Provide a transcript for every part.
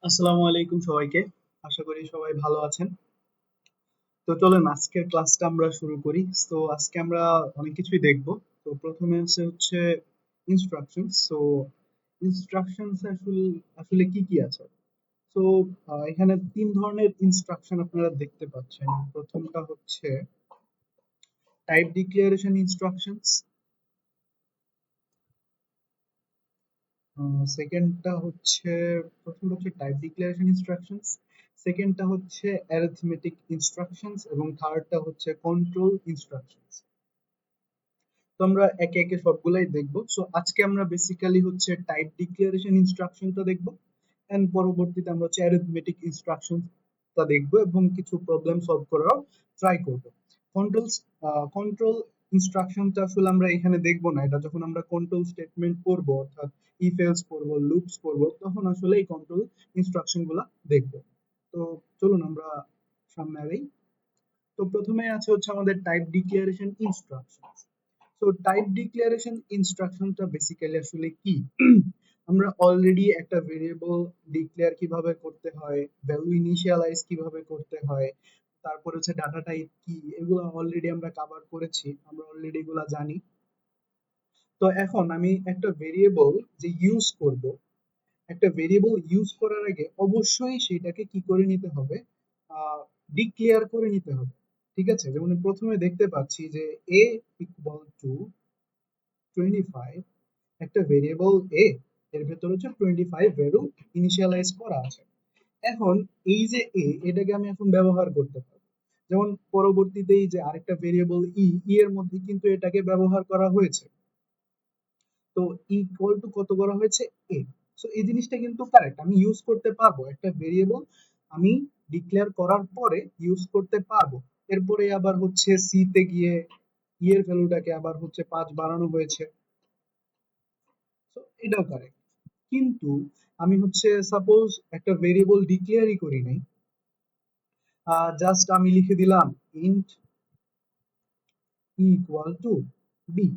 আসসালামু আলাইকুম সবাইকে। আশা করি সবাই ভালো আছেন। তো চলেন আজকের ক্লাসটা আমরা শুরু করি। তো আজকে আমরা অনেক কিছুই দেখব। তো প্রথমে হচ্ছে ইনস্ট্রাকশনস। তো ইনস্ট্রাকশনস আসলে আসলে কি কি আছে? তো এখানে তিন ধরনের ইনস্ট্রাকশন আপনারা দেখতে পাচ্ছেন। প্রথমটা হচ্ছে টাইপ ডিক্লারেশন ইনস্ট্রাকশনস, সেকেন্ডটা হচ্ছে প্রথমটা হচ্ছে টাইপ ডিক্লারেশন ইনস্ট্রাকশনস, সেকেন্ডটা হচ্ছে অ্যারিথমেটিক ইনস্ট্রাকশনস এবং থার্ডটা হচ্ছে কন্ট্রোল ইনস্ট্রাকশনস। তো আমরা একে একে সবগুলাই দেখব। সো আজকে আমরা বেসিক্যালি হচ্ছে টাইপ ডিক্লারেশন ইনস্ট্রাকশনটা দেখব, এন্ড পরবর্তীতে আমরা হচ্ছে অ্যারিথমেটিক ইনস্ট্রাকশনটা দেখব এবং কিছু প্রবলেম সলভ করার ট্রাই করব। কন্ট্রোলস কন্ট্রোল ইনস্ট্রাকশনটা আসলে আমরা এখানে দেখব না, এটা যখন আমরা কন্ট্রোল স্টেটমেন্ট করব অর্থাৎ ইফ এলস করব, লুপস করব, তখন আসলে এই কন্ট্রোল ইনস্ট্রাকশনগুলো দেখব। তো চলুন আমরা সামনে আগাই। তো প্রথমে আছে হচ্ছে আমাদের টাইপ ডিক্লারেশন ইনস্ট্রাকশন। তো টাইপ ডিক্লারেশন ইনস্ট্রাকশনটা বেসিক্যালি আসলে কি? আমরা অলরেডি একটা ভেরিয়েবল ডিক্লেয়ার কিভাবে করতে হয়, ভ্যালু ইনিশিয়ালাইজ কিভাবে করতে হয়, তারপর হচ্ছে ডাটা টাইপ কি, এগুলো অলরেডি আমরা কভার করেছি, আমরা অলরেডি এগুলো জানি। তো এখন আমি একটা ভেরিয়েবল যে ইউজ করব, একটা ভেরিয়েবল ইউজ করার আগে অবশ্যই সেটাকে কি করে নিতে হবে, ডিক্লেয়ার করে নিতে হবে। ঠিক আছে, যেমন প্রথমে দেখতে পাচ্ছি যে a ইকুয়াল টু 25, একটা ভেরিয়েবল a, এর ভেতর হচ্ছে 25 ভ্যালু ইনিশিয়ালাইজ করা আছে। এখন এই যে a, এটাকে আমি এখন ব্যবহার করতে পারবো। যেমন পরবর্তীতে এই যে আরেকটা ভেরিয়েবল এর মধ্যে কিন্তু এটাকে ব্যবহার করা হয়েছে। তো ইকুয়াল টু কত করা হয়েছে, a। সো এই জিনিসটা কিন্তু কারেক্ট, আমি ইউজ করতে পারবো একটা ভেরিয়েবল, আমি ডিক্লেয়ার করার পরে ইউজ করতে পারবো। এরপরে আবার হচ্ছে সি তে গিয়ে এর ভ্যালুটাকে আবার হচ্ছে 5 বাড়ানো হয়েছে। তো এটাও কারেক্ট। কিন্তু আমি হচ্ছে সাপোজ একটা ভেরিয়েবল ডিক্লেয়ারই করি নাই, জাস্ট আমি লিখে দিলাম ইন্ট ইকুয়াল টু বি।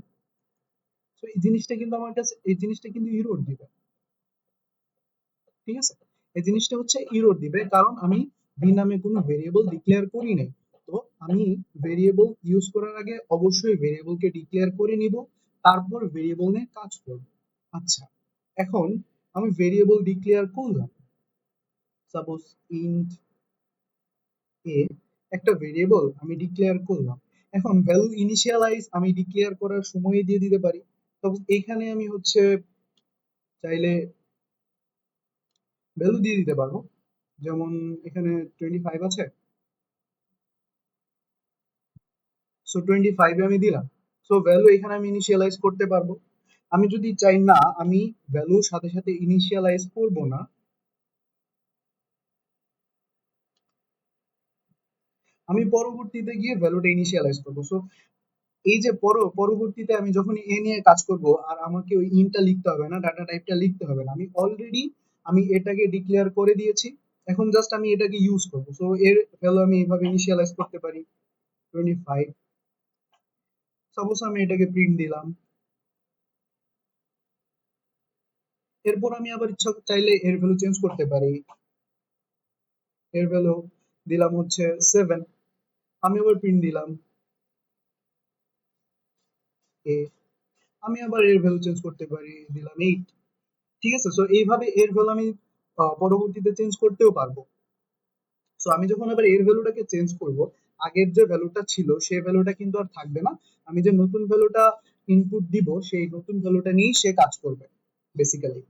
তো এই জিনিসটা কিন্তু আমার কাছে, এই জিনিসটা কিন্তু এরর দিবে। ঠিক আছে, এই জিনিসটা হচ্ছে এরর দিবে কারণ আমি বি নামে কোনো ভেরিয়েবল ডিক্লেয়ার করি নাই। তো আমি ভেরিয়েবল ইউজ করার আগে অবশ্যই ভেরিয়েবলকে ডিক্লেয়ার করে নিব, তারপর ভেরিয়েবল নিয়ে কাজ করব। আচ্ছা, এখন আমি ভেরিয়েবল ডিক্লেয়ার করলাম, সাপোজ ইন্ট এ, একটা ভেরিয়েবল আমি ডিক্লেয়ার করলাম। এখন ভ্যালু ইনিশিয়ালাইজ আমি ডিক্লেয়ার করার সময় দিয়ে দিতে পারি। তবে এখানে আমি হচ্ছে চাইলে ভ্যালু দিয়ে দিতে পারবো, যেমন এখানে 25 আছে, সো 25 এ আমি দিলাম। সো ভ্যালু এখানে আমি ইনিশিয়ালাইজ করতে পারবো। আমি যদি চাই না আমি ভ্যালুর সাথে সাথে ইনিশিয়ালাইজ করব না, আমি পরবর্তীতে গিয়ে ভ্যালুটা ইনিশিয়ালাইজ করবো। সো এই যে পরবর্তীতে আমি যখন এ নিয়ে কাজ করব, আর আমাকে ওই ইনটা লিখতে হবে না, ডাটা টাইপটা লিখতে হবে না, আমি অলরেডি আমি এটাকে ডিক্লেয়ার করে দিয়েছি। এখন জাস্ট আমি এটাকে ইউজ করব। সো এর ভ্যালু আমি এইভাবে ইনিশিয়ালাইজ করতে পারি 25। সাপোজ আমি এটাকে প্রিন্ট দিলাম, এরপর আমি আবার ইচ্ছা চাইলে এর ভ্যালু চেঞ্জ করতে পারি। এর ভ্যালু দিলাম হচ্ছে 7, আমি আবার প্রিন্ট দিলাম এ, আমি আবার এর ভ্যালু চেঞ্জ করতে পারি, দিলাম 8। ঠিক আছে, সো এইভাবে এর ভ্যালু আমি পরবর্তীতে চেঞ্জ করতেও পারবো। সো আমি যখন আবার এর ভ্যালুটাকে চেঞ্জ করব, আগের যে ভ্যালুটা ছিল সেই ভ্যালুটা কিন্তু আর থাকবে না, আমি যে নতুন ভ্যালুটা ইনপুট দিব সেই নতুন ভ্যালুটা নিয়েই সে কাজ করবে বেসিক্যালি।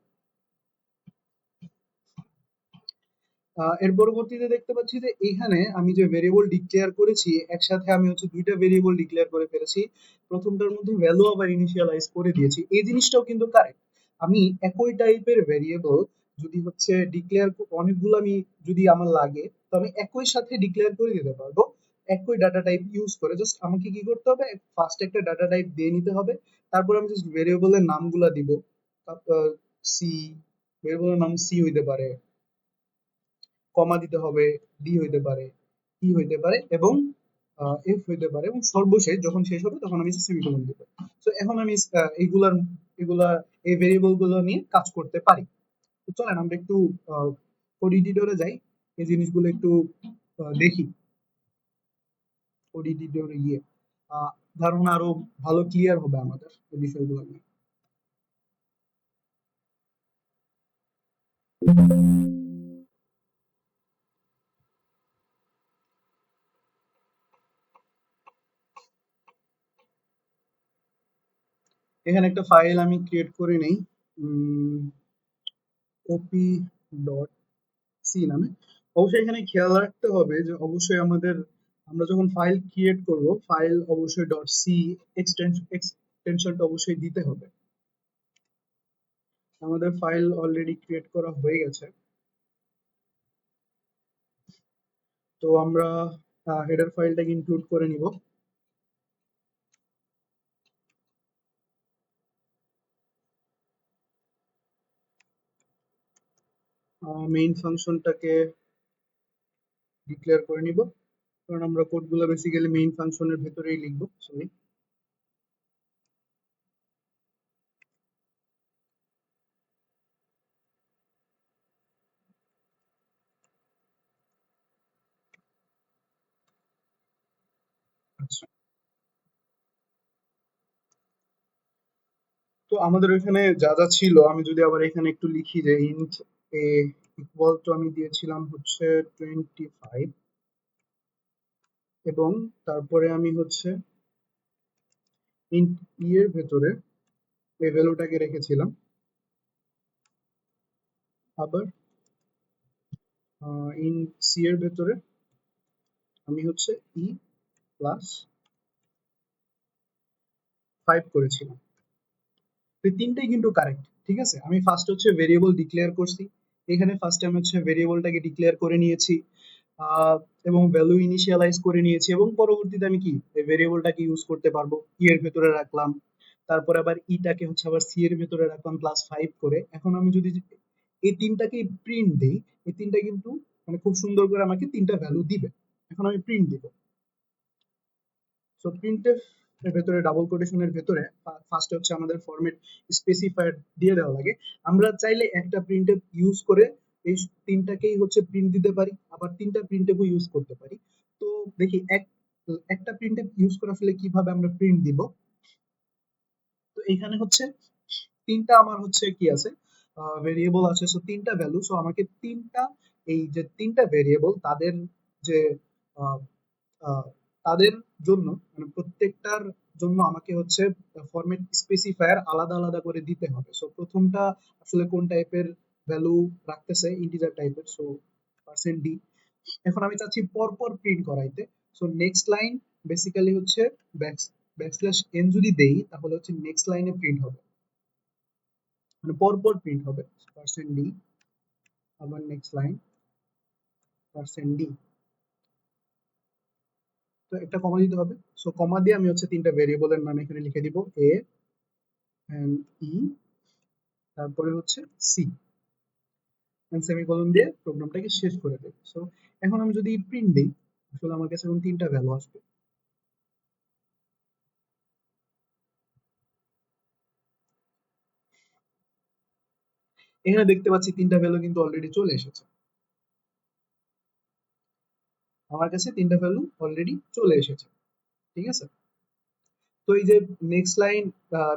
এর পরবর্তীতে দেখতে পাচ্ছি যে এখানে আমি যে ভেরিয়েবল ডিক্লেয়ার করেছি, একসাথে আমি হচ্ছে দুইটা ভেরিয়েবল ডিক্লেয়ার করে ফেলেছি। প্রথমটার মধ্যে ভ্যালু আবার ইনিশিয়ালাইজ করে দিয়েছি, এই জিনিসটাও কিন্তু কারেক্ট। আমি একই টাইপের ভেরিয়েবল যদি হচ্ছে ডিক্লেয়ার অনেকগুলো আমি যদি আমার লাগে, তো আমি একই সাথে ডিক্লেয়ার করে দিতে পারবো একই ডাটা টাইপ ইউজ করে। জাস্ট আমাকে কি করতে হবে, ফার্স্ট একটা ডাটা টাইপ দিয়ে নিতে হবে, তারপর আমি জাস্ট ভেরিয়েবলের নামগুলা দিব। তারপর সি, ভেরিয়েবলের নাম সি হইতে পারে, কমা দিতে হবে, ডি হইতে পারে, ই হইতে পারে এবং এফ হইতে পারে, এবং সর্বশেষ যখন শেষ হবে তখন আমি সেমিকোলন দিব। তো এখন আমি এইগুলার এগুলা এই ভেরিয়েবল গুলো নিয়ে কাজ করতে পারি। তো চলেন আমরা একটু কোড এডিটরে যাই, এই জিনিসগুলো একটু দেখি। কোড এডিটরে গিয়ে ধারণা আরো ভালো ক্লিয়ার হবে আমাদের এই বিষয়গুলো নিয়ে। এখানে একটা ফাইল আমি ক্রিয়েট করে নেই, ওপি ডট সি নামে। অবশ্যই এখানে খেয়াল রাখতে হবে যে অবশ্যই আমরা যখন ফাইল ক্রিয়েট করব, ফাইল অবশ্যই ডট সি এক্সটেনশনটা অবশ্যই দিতে হবে। আমাদের ফাইল অলরেডি ক্রিয়েট করা হয়ে গেছে, তো আমরা হেডার ফাইলটাকে ইনক্লুড করে নিব। মেইন ফাংশনটাকে ডিক্লেয়ার করে নিব, কারণ আমরা কোডগুলো বেসিক্যালি মেইন ফাংশনের ভেতরেই লিখব। সরি, আচ্ছা। তো আমাদের ওইখানে যা যা ছিল, আমি যদি আবার এখানে একটু লিখি যে ইন্ট এ ইকুয়াল টু আমি দিয়েছিলাম হচ্ছে 25, এবং তারপরে আমি হচ্ছে ইন্ট ই এর ভেতরে এই ভ্যালুটাকে রেখেছিলাম। আবার ইন্ট সি এর ভেতরে আমি হচ্ছে ই প্লাস 5 করেছিলাম। এই তিনটাই কিন্তু কারেক্ট, ঠিক আছে। আমি ফার্স্ট হচ্ছে ভেরিয়েবল ডিক্লেয়ার করছি, এখানে ফার্স্টে আমি হচ্ছে ভেরিয়েবলটাকে ডিক্লেয়ার করে নিয়েছি, এবং ভ্যালু ইনিশিয়ালাইজ করে নিয়েছি, এবং পরবর্তীতে আমি কি এই ভেরিয়েবলটাকে ইউজ করতে পারবো, ই এর ভেতরে রাখলাম, তারপরে আবার ইটাকে হচ্ছে আবার সি এর ভেতরে রাখলাম +5 করে। এখন আমি যদি এই তিনটাকে প্রিন্ট দেই, এই তিনটা কিন্তু মানে খুব সুন্দর করে আমাকে তিনটা ভ্যালু দিবে। এখন আমি প্রিন্ট দিব। সো প্রিন্টএফ এর ভেতরে ডাবল কোটেশনের ভেতরে ফার্স্টে হচ্ছে আমাদের ফরম্যাট স্পেসিফায়ার দিয়ে দেওয়া লাগে। আমরা চাইলে একটা প্রিন্টএফ ইউজ করে এই তিনটাকেই হচ্ছে প্রিন্ট দিতে পারি, আবার তিনটা প্রিন্টএফও ইউজ করতে পারি। তো দেখি একটা প্রিন্টএফ ইউজ করে আসলে কিভাবে আমরা প্রিন্ট দিব। তো এখানে হচ্ছে তিনটা আমার হচ্ছে কি আছে, ভেরিয়েবল আছে। সো তিনটা ভ্যালু, সো আমাকে তিনটা, এই যে তিনটা ভেরিয়েবল তাদের যে আহ, আহ, তাদের জন্য মানে প্রত্যেকটার জন্য আমাকে হচ্ছে ফরম্যাট স্পেসিফায়ার আলাদা আলাদা করে দিতে হবে। সো প্রথমটা আসলে কোন টাইপের ভ্যালু রাখতেছে, ইন্টিজার টাইপের, সো %d। এখন আমি চাচ্ছি পরপর প্রিন্ট করাইতে। সো নেক্সট লাইন বেসিক্যালি হচ্ছে ব্যাকস্ল্যাশ এন যদি দেই, তাহলে হচ্ছে নেক্সট লাইনে প্রিন্ট হবে, মানে পরপর প্রিন্ট হবে। %d, আবার নেক্সট লাইন %d। তো একটা কমা দিতে হবে। সো কমা দিয়ে আমি হচ্ছে তিনটা ভেরিয়েবলের নাম এখানে লিখে দিব, এ এন্ড ই, তারপরে হচ্ছে সি, এন্ড সেমিকোলন দিয়ে প্রোগ্রামটাকে শেষ করে দেব। সো এখন আমি যদি প্রিন্ট দিই, আসলে আমার কাছে এখন তিনটা ভ্যালু আসবে। এখানে দেখতে পাচ্ছি তিনটা ভ্যালু কিন্তু অলরেডি চলে এসেছে, আমার কাছে তিনটা ভ্যালু অলরেডি চলে এসেছে, ঠিক আছে। তো এই যে নেক্সট লাইন,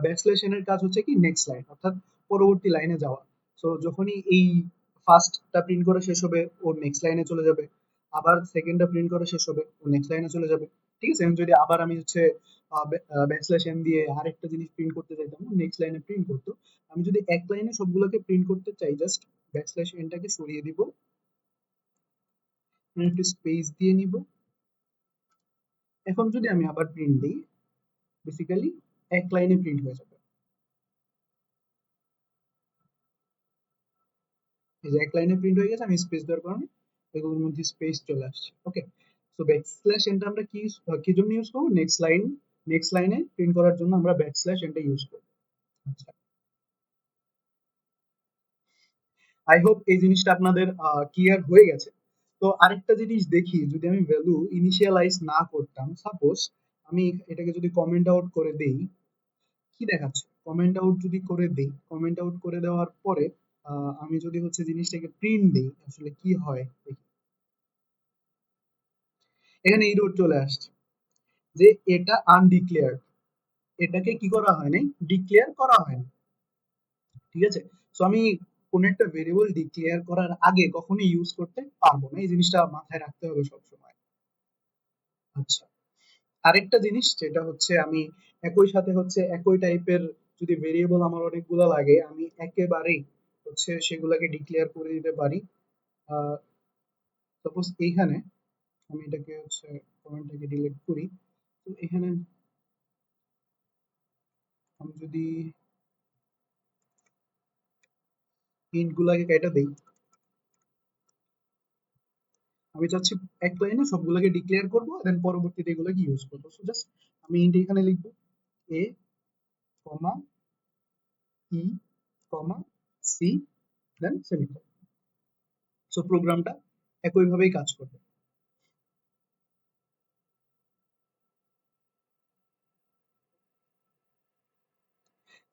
ব্যাকস্ল্যাশ এন এর কাজ হচ্ছে কি নেক্সট লাইন, অর্থাৎ পরবর্তী লাইনে যাওয়া। সো যখনই এই ফার্স্টটা প্রিন্ট করে শেষ হবে, ও নেক্সট লাইনে চলে যাবে, আবার সেকেন্ডটা প্রিন্ট করে শেষ হবে, ও নেক্সট লাইনে চলে যাবে, ঠিক আছে। এখন যদি আবার আমি হচ্ছে ব্যাকস্ল্যাশ এন দিয়ে আরেকটা জিনিস প্রিন্ট করতে চাইতাম, নেক্সট লাইনে প্রিন্ট করতো। আমি যদি এক লাইনে সবগুলোকে প্রিন্ট করতে চাই, জাস্ট ব্যাকস্ল্যাশ এনটাকে সরিয়ে দিব, একটু স্পেস দিয়ে নিব। এখন যদি আমি আবার প্রিন্ট দিই, বেসিক্যালি এক লাইনে প্রিন্ট হয়ে যাবে। এই যে এক লাইনে প্রিন্ট হয়ে গেছে, আমি স্পেস দেওয়ার কারণে এগুলোর মধ্যে স্পেস চলে আসছে। ওকে, সো ব্যাকস্ল্যাশ এনটা আমরা কি জন্য ইউজ করব? নেক্সট লাইনে প্রিন্ট করার জন্য আমরা ব্যাকস্ল্যাশ এনটা ইউজ করব। আচ্ছা, আই হোপ এই জিনিসটা আপনাদের ক্লিয়ার হয়ে গেছে। তো আরেকটা জিনিস দেখি, যদি আমি ভ্যালু ইনিশিয়ালাইজ না করতাম, সাপোজ আমি এটাকে যদি কমেন্ট আউট করে দেই, কি দেখাচ্ছে? কমেন্ট আউট যদি করে দেই, কমেন্ট আউট করে দেওয়ার পরে আমি যদি হচ্ছে জিনিসটাকে প্রিন্ট দিই আসলে কি হয় দেখি। এখানে এরর চলে আসছে যে এটা আনডিক্লেয়ার্ড, এটাকে কি করা হয়নি, ডিক্লেয়ার করা হয়নি। ঠিক আছে, সো আমি কোন একটা ভেরিয়েবল ডিক্লেয়ার করার আগে কখনোই ইউজ করতে পারবো না, এই জিনিসটা মাথায় রাখতে হবে সব সময়। আচ্ছা, আরেকটা জিনিস যেটা হচ্ছে আমি একই সাথে হচ্ছে একই টাইপের যদি ভেরিয়েবল আমার অনেকগুলো লাগে আমি একেবারেই হচ্ছে সেগুলোকে ডিক্লেয়ার করে দিতে পারি। সাপোজ এইখানে আমি এটাকে হচ্ছে কমেন্টটাকে ডিলিট করি, তো এখানে আমি যদি ইন্ট গুলাকে কেটে দেই, আমি চাচ্ছি এক লাইনে সবগুলোকে ডিক্লেয়ার করব দেন পরবর্তীতে এগুলোকে ইউজ করবো। সো জাস্ট আমি ইন্ট এখানে লিখবো এ কমা ই কমা সি দেন সেমিকোলন। সো প্রোগ্রামটা একইভাবেই কাজ করবে।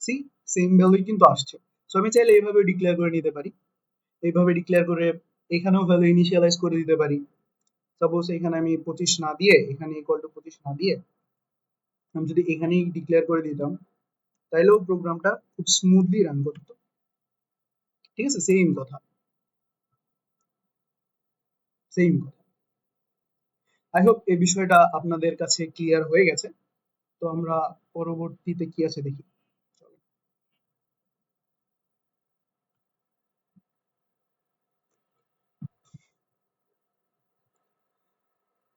সি সেম ভ্যালুই কিন্তু আসছে। সো আমি চাইলে এইভাবে ডিক্লেয়ার করে নিতে পারি, এইভাবে ডিক্লেয়ার করে এখানেও ভ্যালু ইনিশিয়ালাইজ করে দিতে পারি। সাপোজ এখানে আমি 25 না দিয়ে, এখানে ইকুয়াল টু 25 না দিয়ে আমি যদি এখানেই ডিক্লেয়ার করে দিতাম তাইলেও প্রোগ্রামটা খুব স্মুথলি রান করতো। ঠিক আছে, সেম কথা, সেম কথা। আই হোপ এই বিষয়টা আপনাদের কাছে ক্লিয়ার হয়ে গেছে। তো আমরা পরবর্তীতে কি আছে দেখি।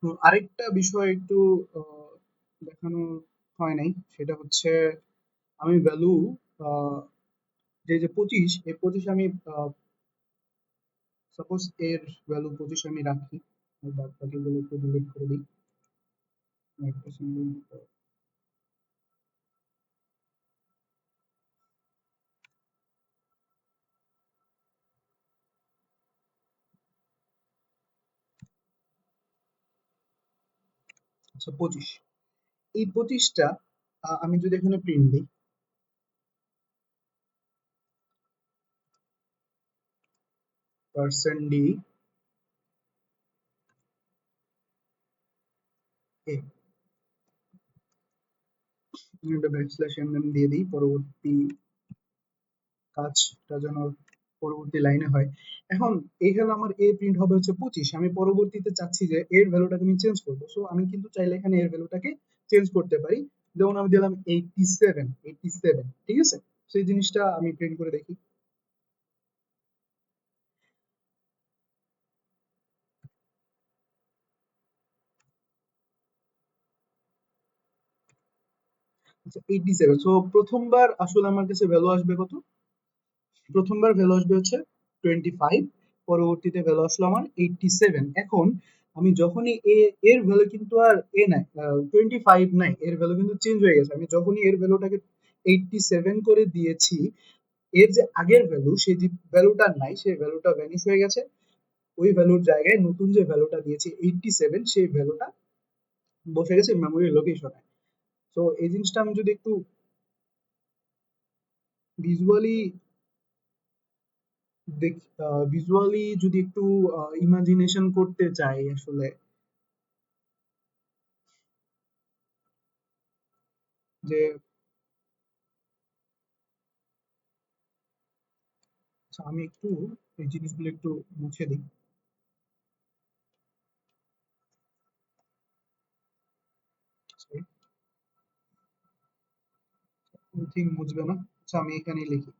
তো আরেকটা বিষয় একটু দেখানো হয় নাই, সেটা হচ্ছে আমি ভ্যালু যে 25, এই 25 আমি সাপোজ এর ভ্যালু 25 আমি রাখি, বাদ বাকিগুলো একটু ডিলিট করে দিই। আচ্ছা 25, এই 25টা আমি যদি এখানে প্রিন্ট দিই, পার্সেন্ট ডি এ, একটা ব্যাকস্ল্যাশ এম এম দিয়ে দিই, পরবর্তী কাজটা যেন পরবর্তী লাইনে হয়। এখন এইখানে আমার এ প্রিন্ট হবে হচ্ছে 25, আমি পরবর্তীতে চাচ্ছি যে এর ভ্যালুটাকে আমি চেঞ্জ করবো, সো আমি কিন্তু চাইলে এখানে এর ভ্যালুটাকে চেঞ্জ করতে পারি। যেমন আমি দিলাম 87, 87, ঠিক আছে, সেই জিনিসটা আমি প্রিন্ট করে দেখি। আচ্ছা 87, সো প্রথমবার আসলে আমার কাছে ভ্যালু আসবে কত, প্রথমবার ভ্যালু আসবে হচ্ছে 25, পরবর্তীতে ভ্যালু আসলো আমার 87। এখন আমি যখনই এর ভ্যালু কিন্তু আর নাই, 25 নাই, এর ভ্যালু কিন্তু চেঞ্জ হয়ে গেছে। আমি যখনই এর ভ্যালুটাকে 87 করে দিয়েছি, এর যে আগের ভ্যালু সেই যে ভ্যালুটা নাই, সেই ভ্যালুটা ভ্যানিশ হয়ে গেছে। ওই ভ্যালুর জায়গায় নতুন যে ভ্যালুটা দিয়েছি 87, সেই ভ্যালুটা বসে গেছে মেমোরি লোকেশনে। তো এই জিনিসটা আমি যদি একটু ভিজুয়ালি দেখ, ভিজুয়ালি যদি একটু ইমাজিনেশন করতে চাই আসলে, যে আচ্ছা, আমি একটু এই জিনিসগুলো একটু মুছে দিই। ঠিক মুছবে না, আচ্ছা আমি এখানে লিখি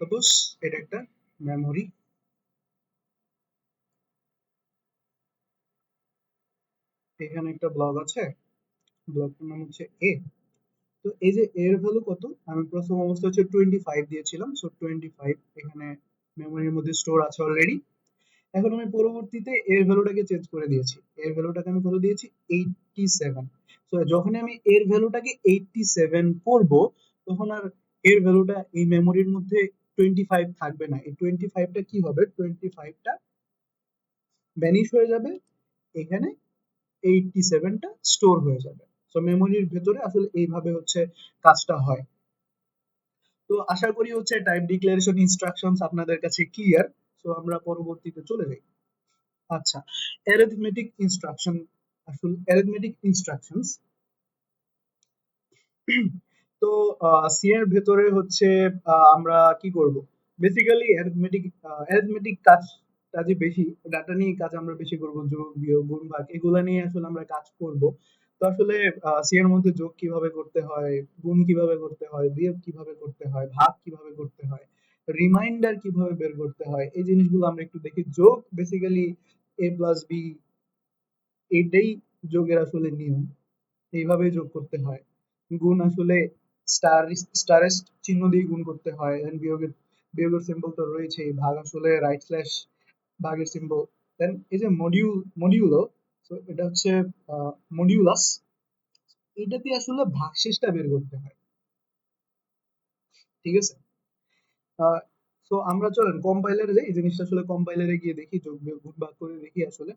সাপোজ এটা একটা মেমোরি, এখানে একটা ব্লক আছে, ব্লকটার নাম হচ্ছে এ। তো এই যে এর ভ্যালু কত, আমি প্রথম অবস্থা হচ্ছে 25 দিয়েছিলাম, সো 25 এখানে মেমোরির মধ্যে স্টোর আছে অলরেডি। এখন আমি পরবর্তীতে এর ভ্যালুটাকে চেঞ্জ করে দিয়েছি, এর ভ্যালুটাকে আমি কত দিয়েছি 87। তো যখন আমি এর ভ্যালুটাকে 87 করব, তখন আর এর ভ্যালুটা এই মেমোরির মধ্যে 25 থাকবে না, এই 25টা কি হবে, 25টা ভ্যানিশ হয়ে যাবে, এখানে 87টা স্টোর হয়ে যাবে। সো মেমোরির ভেতরে আসলে এইভাবে হচ্ছে কাজটা হয়। তো আশা করি হচ্ছে টাইপ ডিক্লারেশন ইনস্ট্রাকশনস আপনাদের কাছে ক্লিয়ার। সো আমরা পরবর্তীতে চলে যাই। আচ্ছা, অ্যারিথমেটিক ইনস্ট্রাকশন, আসলে অ্যারিথমেটিক ইনস্ট্রাকশনস। তো সি এর ভেতরে হচ্ছে আমরা কি করব, বেসিক্যালি অ্যারিথমেটিক কাজ কাজে বেশি, ডাটা নিয়ে কাজ আমরা বেশি করব, যোগ বিয়োগ গুণ ভাগ এগুলা নিয়ে আসলে আমরা কাজ করব। তো আসলে সি এর মধ্যে যোগ কিভাবে করতে হয়, গুণ কিভাবে করতে হয়, বিয়োগ কিভাবে করতে হয়, ভাগ কিভাবে করতে হয়, রিমাইন্ডার কিভাবে বের করতে হয়, এই জিনিসগুলো আমরা একটু দেখি। যোগ বেসিক্যালি এ প্লাস বি, এটাই যোগের আসলে নিয়ম, এইভাবে যোগ করতে হয়। গুণ আসলে স্টারেস্ট চিহ্ন দিয়ে গুণ করতে হয়। এন্ড বিয়োগের বিয়োগের সিম্বল তো রয়েছে, ভাগ আসলে রাইট স্ল্যাশ ভাগের সিম্বল। দেন এই যে মডিউলো, তো এটা হচ্ছে মডিউলাস, এটাতে আসলে ভাগশেষটা বের করতে হয়। ঠিক আছে, তো আমরা চলেন কম্পাইলারে যাই, এই জিনিসটা আসলে কম্পাইলারে গিয়ে দেখি, যোগ বিয়োগ গুণ ভাগ করে দেখি আসলে।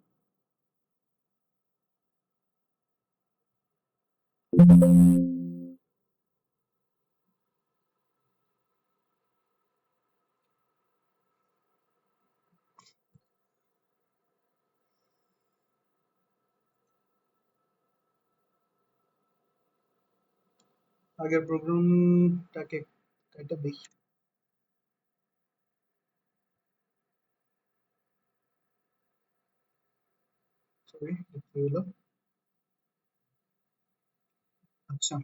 আগের প্রোগ্রামটাকে একটা দেখি, সরি হলো। আচ্ছা,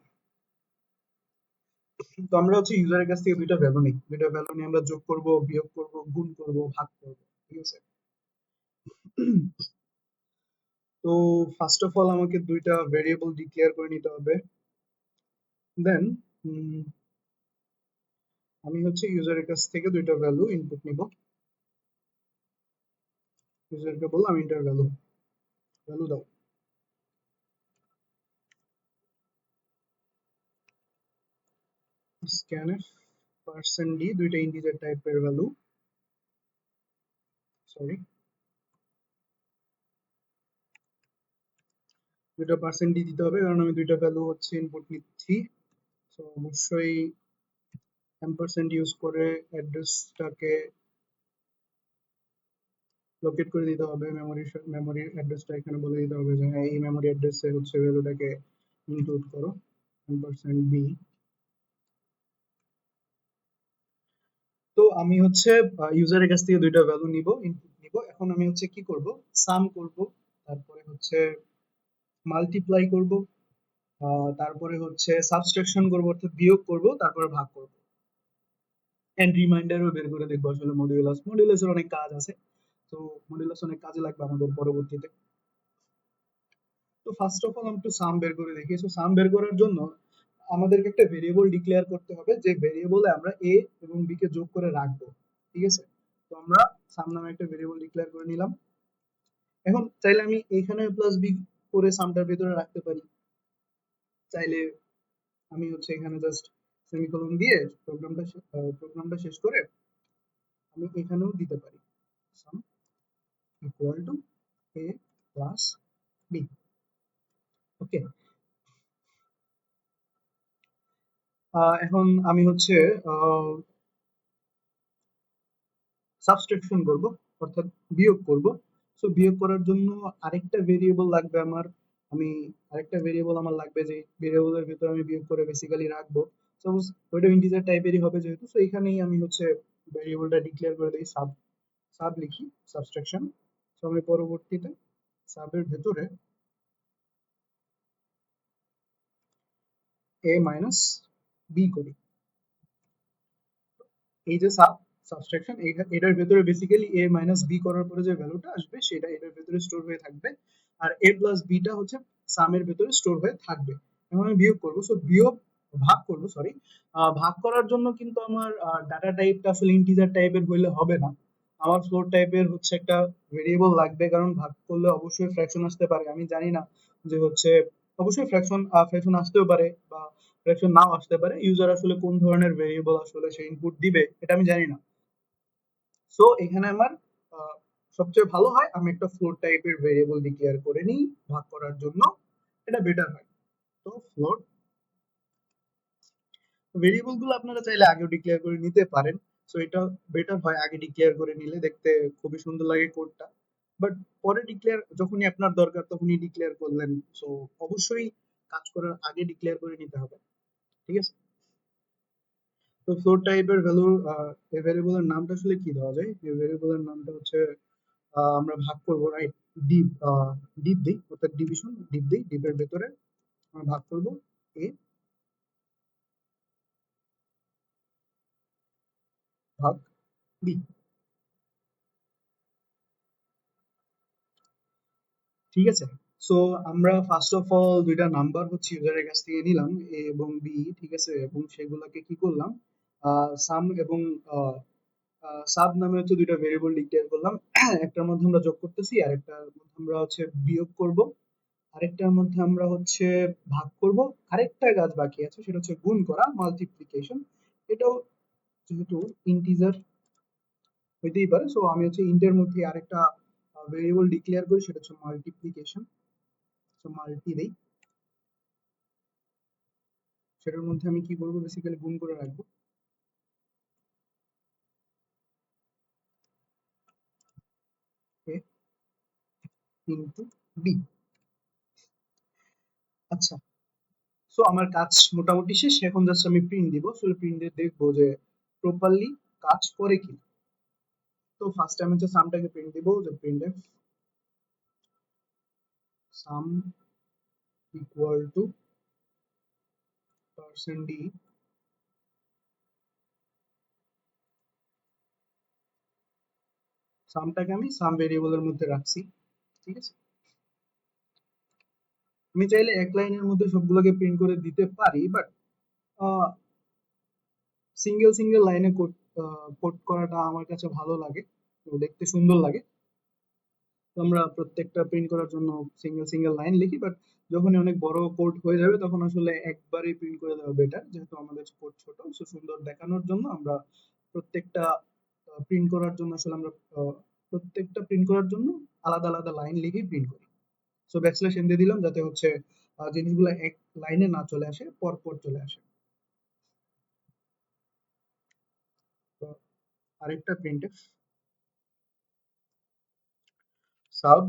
তো আমরা হচ্ছে ইউজারের কাছ থেকে দুইটা ভ্যালু নিই, দুইটা ভ্যালু নিয়ে আমরা যোগ করব, বিয়োগ করব, গুণ করব, ভাগ করব। ঠিক আছে, তো ফার্স্ট অফ অল আমাকে দুইটা ভেরিয়েবল ডিক্লেয়ার করে নিতে হবে। দেন আমি হচ্ছে ইউজারের কাছ থেকে দুইটা ভ্যালু ইনপুট নিব। ইউজারকে বললাম ইন্টার ভ্যালু, ভ্যালু দাও। স্ক্যানএফ পার্সেন্ট ডি, দুইটা ইন্টিজার টাইপের ভ্যালু, সরি দুইটা পার্সেন্ট ডি দিতে হবে, কারণ আমি দুইটা ভ্যালু হচ্ছে ইনপুট নিচ্ছি। তো অবশ্যই এম্পারসেন্ট ইউজ করে অ্যাড্রেসটাকে লোকেট করে দিতে হবে, মেমোরি অ্যাড্রেসটা এখানে বলে দিতে হবে যে হ্যাঁ এই মেমোরি অ্যাড্রেসে হচ্ছে ভ্যালুটাকে ইনক্লুড করো, 10% বি। তো আমি হচ্ছে ইউজারের কাছ থেকে দুইটা ভ্যালু নিব, ইনপুট নিব। এখন আমি হচ্ছে কি করব, সাম করব, তারপরে হচ্ছে মাল্টিপ্লাই করব, তারপরে হচ্ছে সাবট্রাকশন করব অর্থাৎ বিয়োগ করব, তারপরে ভাগ করব, এন্ড রিমাইন্ডারও বের করে দেখবো আসলে মডিউলাসের অনেক কাজ আছে। তো মডিউলাস অনেক কাজে লাগবে আমাদের পরবর্তীতে। তো ফার্স্ট অফ অল আমি একটু সাম বের করে দেখি। সো সাম বের করার জন্য আমাদেরকে একটা ভেরিয়েবল ডিক্লেয়ার করতে হবে, যে ভেরিয়েবলে আমরা এ এবং বি কে যোগ করে রাখবো। ঠিক আছে, তো আমরা সাম নামে একটা ভেরিয়েবল ডিক্লেয়ার করে নিলাম। এখন চাইলে আমি এখানে প্লাস বি করে সামটার ভিতরে রাখতে পারি, চাইলে আমি হচ্ছে এখানে জাস্ট সেমিকোলন দিয়ে প্রোগ্রামটা শেষ করে আমি এখানেও দিতে পারি sum equal to A plus B. Okay, এখন আমি হচ্ছে সাবট্রাকশন করব অর্থাৎ বিয়োগ করব। সো বিয়োগ করার জন্য আরেকটা ভেরিয়েবল লাগবে আমার, আমি আরেকটা ভেরিয়েবল আমার লাগবে, যে ভেরিয়েবলের ভিতরে আমি বিয়োগ করে বেসিক্যালি রাখবো। সাপোজ ওইটা ইন্টিজার টাইপেরই হবে যেহেতু, সো এখানেই আমি হচ্ছে ভেরিয়েবলটা ডিক্লেয়ার করে দিই, সাব সাব লিখি, সাবট্রাকশন। সো আমি পরবর্তীতে সাবের ভেতরে এ মাইনাস বি করি। এই যে সাবট্রাকশন, এটার ভেতরে বেসিক্যালি এ মাইনাস বি করার পরে যে ভ্যালুটা আসবে সেটা এটার ভেতরে স্টোর হয়ে থাকবে, আর এ প্লাস বিটা হচ্ছে সামের ভেতরে স্টোর হয়ে থাকবে। এখন আমি বিয়োগ করবো, সো বিয়োগ ভাগ করবো, সরি ভাগ করার জন্য কিন্তু আমার ডাটা টাইপটা আসলে ইন্টিজার টাইপের হইলে হবে না, আমার ফ্লোট টাইপের হচ্ছে একটা ভেরিয়েবল লাগবে, কারণ ভাগ করলে অবশ্যই ফ্র্যাকশন আসতে পারে। আমি জানি না যে হচ্ছে অবশ্যই ফ্র্যাকশন আসতেও পারে বা ফ্র্যাকশন নাও আসতে পারে, ইউজার আসলে কোন ধরনের ভেরিয়েবল আসলে সে ইনপুট দিবে এটা আমি জানি না। সো এখানে আমার আহ, সবচেয়ে ভালো হয় আমি একটা ফ্লোট টাইপের ভেরিয়েবল ডিক্লেয়ার করে নিই ভাগ করার জন্য, এটা বেটার হয়। তো ফ্লোট ভেরিয়েবল গুলো আপনারা চাইলে আগেও ডিক্লেয়ার করে নিতে পারেন। সো এটা বেটার হয় আগে ডিক্লেয়ার করে নিলে, দেখতে খুবই সুন্দর লাগে কোডটা। বাট পরে ডিক্লেয়ার যখনই আপনার দরকার তখনই ডিক্লেয়ার করলেন। সো অবশ্যই কাজ করার আগে ডিক্লেয়ার করে নিতে হবে, ঠিক আছে? তো ফ্লোট টাইপের ভ্যালুর ভ্যারিয়েবলের নামটা আসলে কি দেওয়া যায়? এই ভ্যারিয়েবলের নামটা হচ্ছে আমরা ভাগ করব, রাইট? ডিপ ডিপ দিই, অর্থাৎ ডিভিশন ডিপ দিই, ডিপের ভেতরে আমরা ভাগ করব এ ভাগ বি। ঠিক আছে? সো আমরা ফার্স্ট অফ অল দুইটা নাম্বার হচ্ছে ইউজারের কাছ থেকে নিলাম, এ এবং বি, ঠিক আছে? এবং সেগুলোকে কি করলাম, সাম এবং সাব নামে হচ্ছে দুইটা ভেরিয়েবল ডিক্লেয়ার করলাম। একটার মধ্যে আমরা যোগ করতেছি, আরেকটার মধ্যে আমরা হচ্ছে বিয়োগ করব, আরেকটার মধ্যে আমরা হচ্ছে ভাগ করব, আরেকটা কাজ বাকি আছে সেটা হচ্ছে গুণ করা, মাল্টিপ্লিকেশন। এটাও যেহেতু ইন্টিজার হইতেই পারে, সো আমি হচ্ছে ইন্টের মধ্যে আরেকটা ভেরিয়েবল ডিক্লেয়ার করি, সেটা হচ্ছে মাল্টিপ্লিকেশন। সো মাল্টি দেই, সেটার মধ্যে আমি কি করবো, বেসিক্যালি গুণ করে রাখবো, এ ইন্টু বি। আচ্ছা, সো আমার কাজ মোটামুটি শেষ, এখন জাস্ট আমি প্রিন্ট দিব। সো প্রিন্ট দিয়ে দেখবো যে প্রপারলি কাজ করে কি। তো ফার্স্ট আমি হচ্ছে সামটাকে প্রিন্ট দিব, যে print F sum equal to percent D. সামটাকে আমি সাম ভেরিয়েবলের মধ্যে রাখছি, ঠিক আছে? আমি চাইলে এক লাইনের মধ্যে সবগুলোকে প্রিন্ট করে দিতে পারি, বাট সিঙ্গেল সিঙ্গেল লাইনে কোড কোড করাটা আমার কাছে ভালো লাগে, তো দেখতে সুন্দর লাগে। তো আমরা প্রত্যেকটা প্রিন্ট করার জন্য সিঙ্গেল সিঙ্গেল লাইন লিখি, বাট যখন অনেক বড় কোড হয়ে যাবে তখন আসলে একবারই প্রিন্ট করে দেওয়া বেটার, যেহেতু আমাদের কোড ছোট। সো সুন্দর দেখানোর জন্য আমরা প্রত্যেকটা প্রিন্ট করার জন্য আসলে আমরা প্রত্যেকটা প্রিন্ট করার জন্য আলাদা আলাদা লাইন লিখে প্রিন্ট করি। সো ব্যাকস্ল্যাশ এন দিয়ে দিলাম যাতে হচ্ছে জিনিসগুলো এক লাইনে না চলে আসে, পর পর চলে আসে। তো আরেকটা printf sub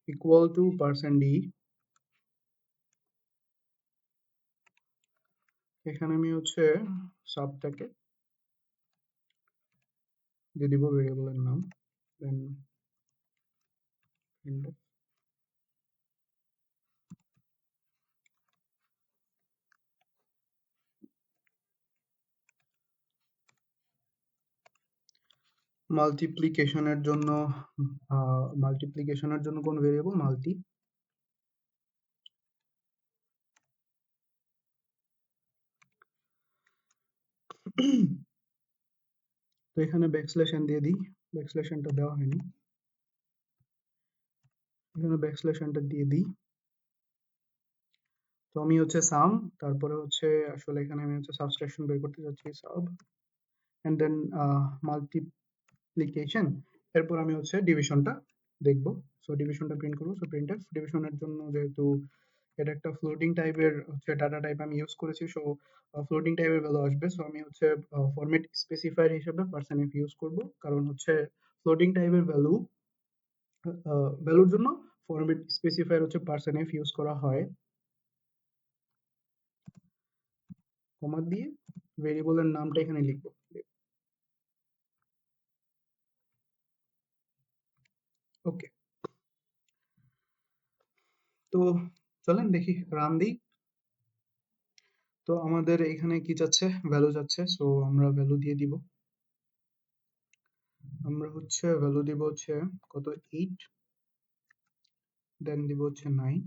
equal to percent D. এখানে আমি হচ্ছে সাবটাকে দিয়ে দিব ভেরিয়েবলের নাম, দেন প্রিন্টএফ মাল্টিপ্লিকেশনের জন্য কোন ভেরিয়েবল মাল্টি। তো এখানে ব্যাকস্ল্যাশ এন দিয়ে দিই, ব্যাকস্ল্যাশ এনটা দেওয়া হয়নি, এখানে ব্যাকস্ল্যাশ এনটা দিয়ে দিই। তো আমি হচ্ছে সাম, তারপরে হচ্ছে আসলে এখানে আমি হচ্ছে সাবট্রাকশন বের করতে যাচ্ছি, সাব এন্ড দেন মাল্টিপ্লিকেশন। এরপর আমি হচ্ছে ডিভিশনটা দেখবো। সো ডিভিশনটা প্রিন্ট করবো। সো প্রিন্টএফ ডিভিশনের জন্য যেহেতু এটা একটা ফ্লোটিং টাইপের হচ্ছে ডাটা টাইপ আমি ইউজ করেছি, সো ফ্লোটিং টাইপের ভ্যালু আসবে। সো আমি হচ্ছে ফরম্যাট স্পেসিফায়ার হিসেবে পার্সেন্ট এফ ইউজ করব, কারণ হচ্ছে ফ্লোটিং টাইপের ভ্যালুর জন্য ফরম্যাট স্পেসিফায়ার হচ্ছে পার্সেন্ট এফ ইউজ করা হয়। কমা দিয়ে ভেরিয়েবলের নামটা এখানে লিখবো। ওকে, তো চলেন দেখি, রান দিই। তো আমাদের এখানে কি চাচ্ছে, ভ্যালু যাচ্ছে। সো আমরা ভ্যালু দিয়ে দিব, আমরা হচ্ছে ভ্যালু দিব হচ্ছে কত, 8, দেন দিব হচ্ছে 9।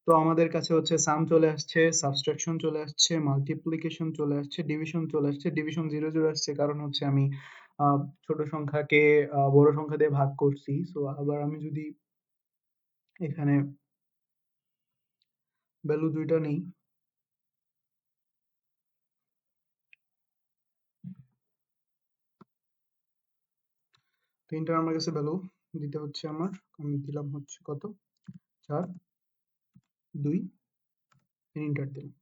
তো আমাদের কাছে হচ্ছে সাম চলে আসছে, সাবট্রাকশন চলে আসছে, মাল্টিপ্লিকেশন চলে আসছে, ডিভিশন চলে আসছে। ডিভিশন 0 0 আসছে কারণ হচ্ছে আমি ছোট সংখ্যাকে বড় সংখ্যা দিয়ে ভাগ করছি। সো আবার আমি যদি এখানে ভ্যালু দুইটা নেই, তিনটা আমার কাছে ভ্যালু দিতে হচ্ছে আমার, আমি দিলাম হচ্ছে কত, 4। 2 এন্টার দিলাম।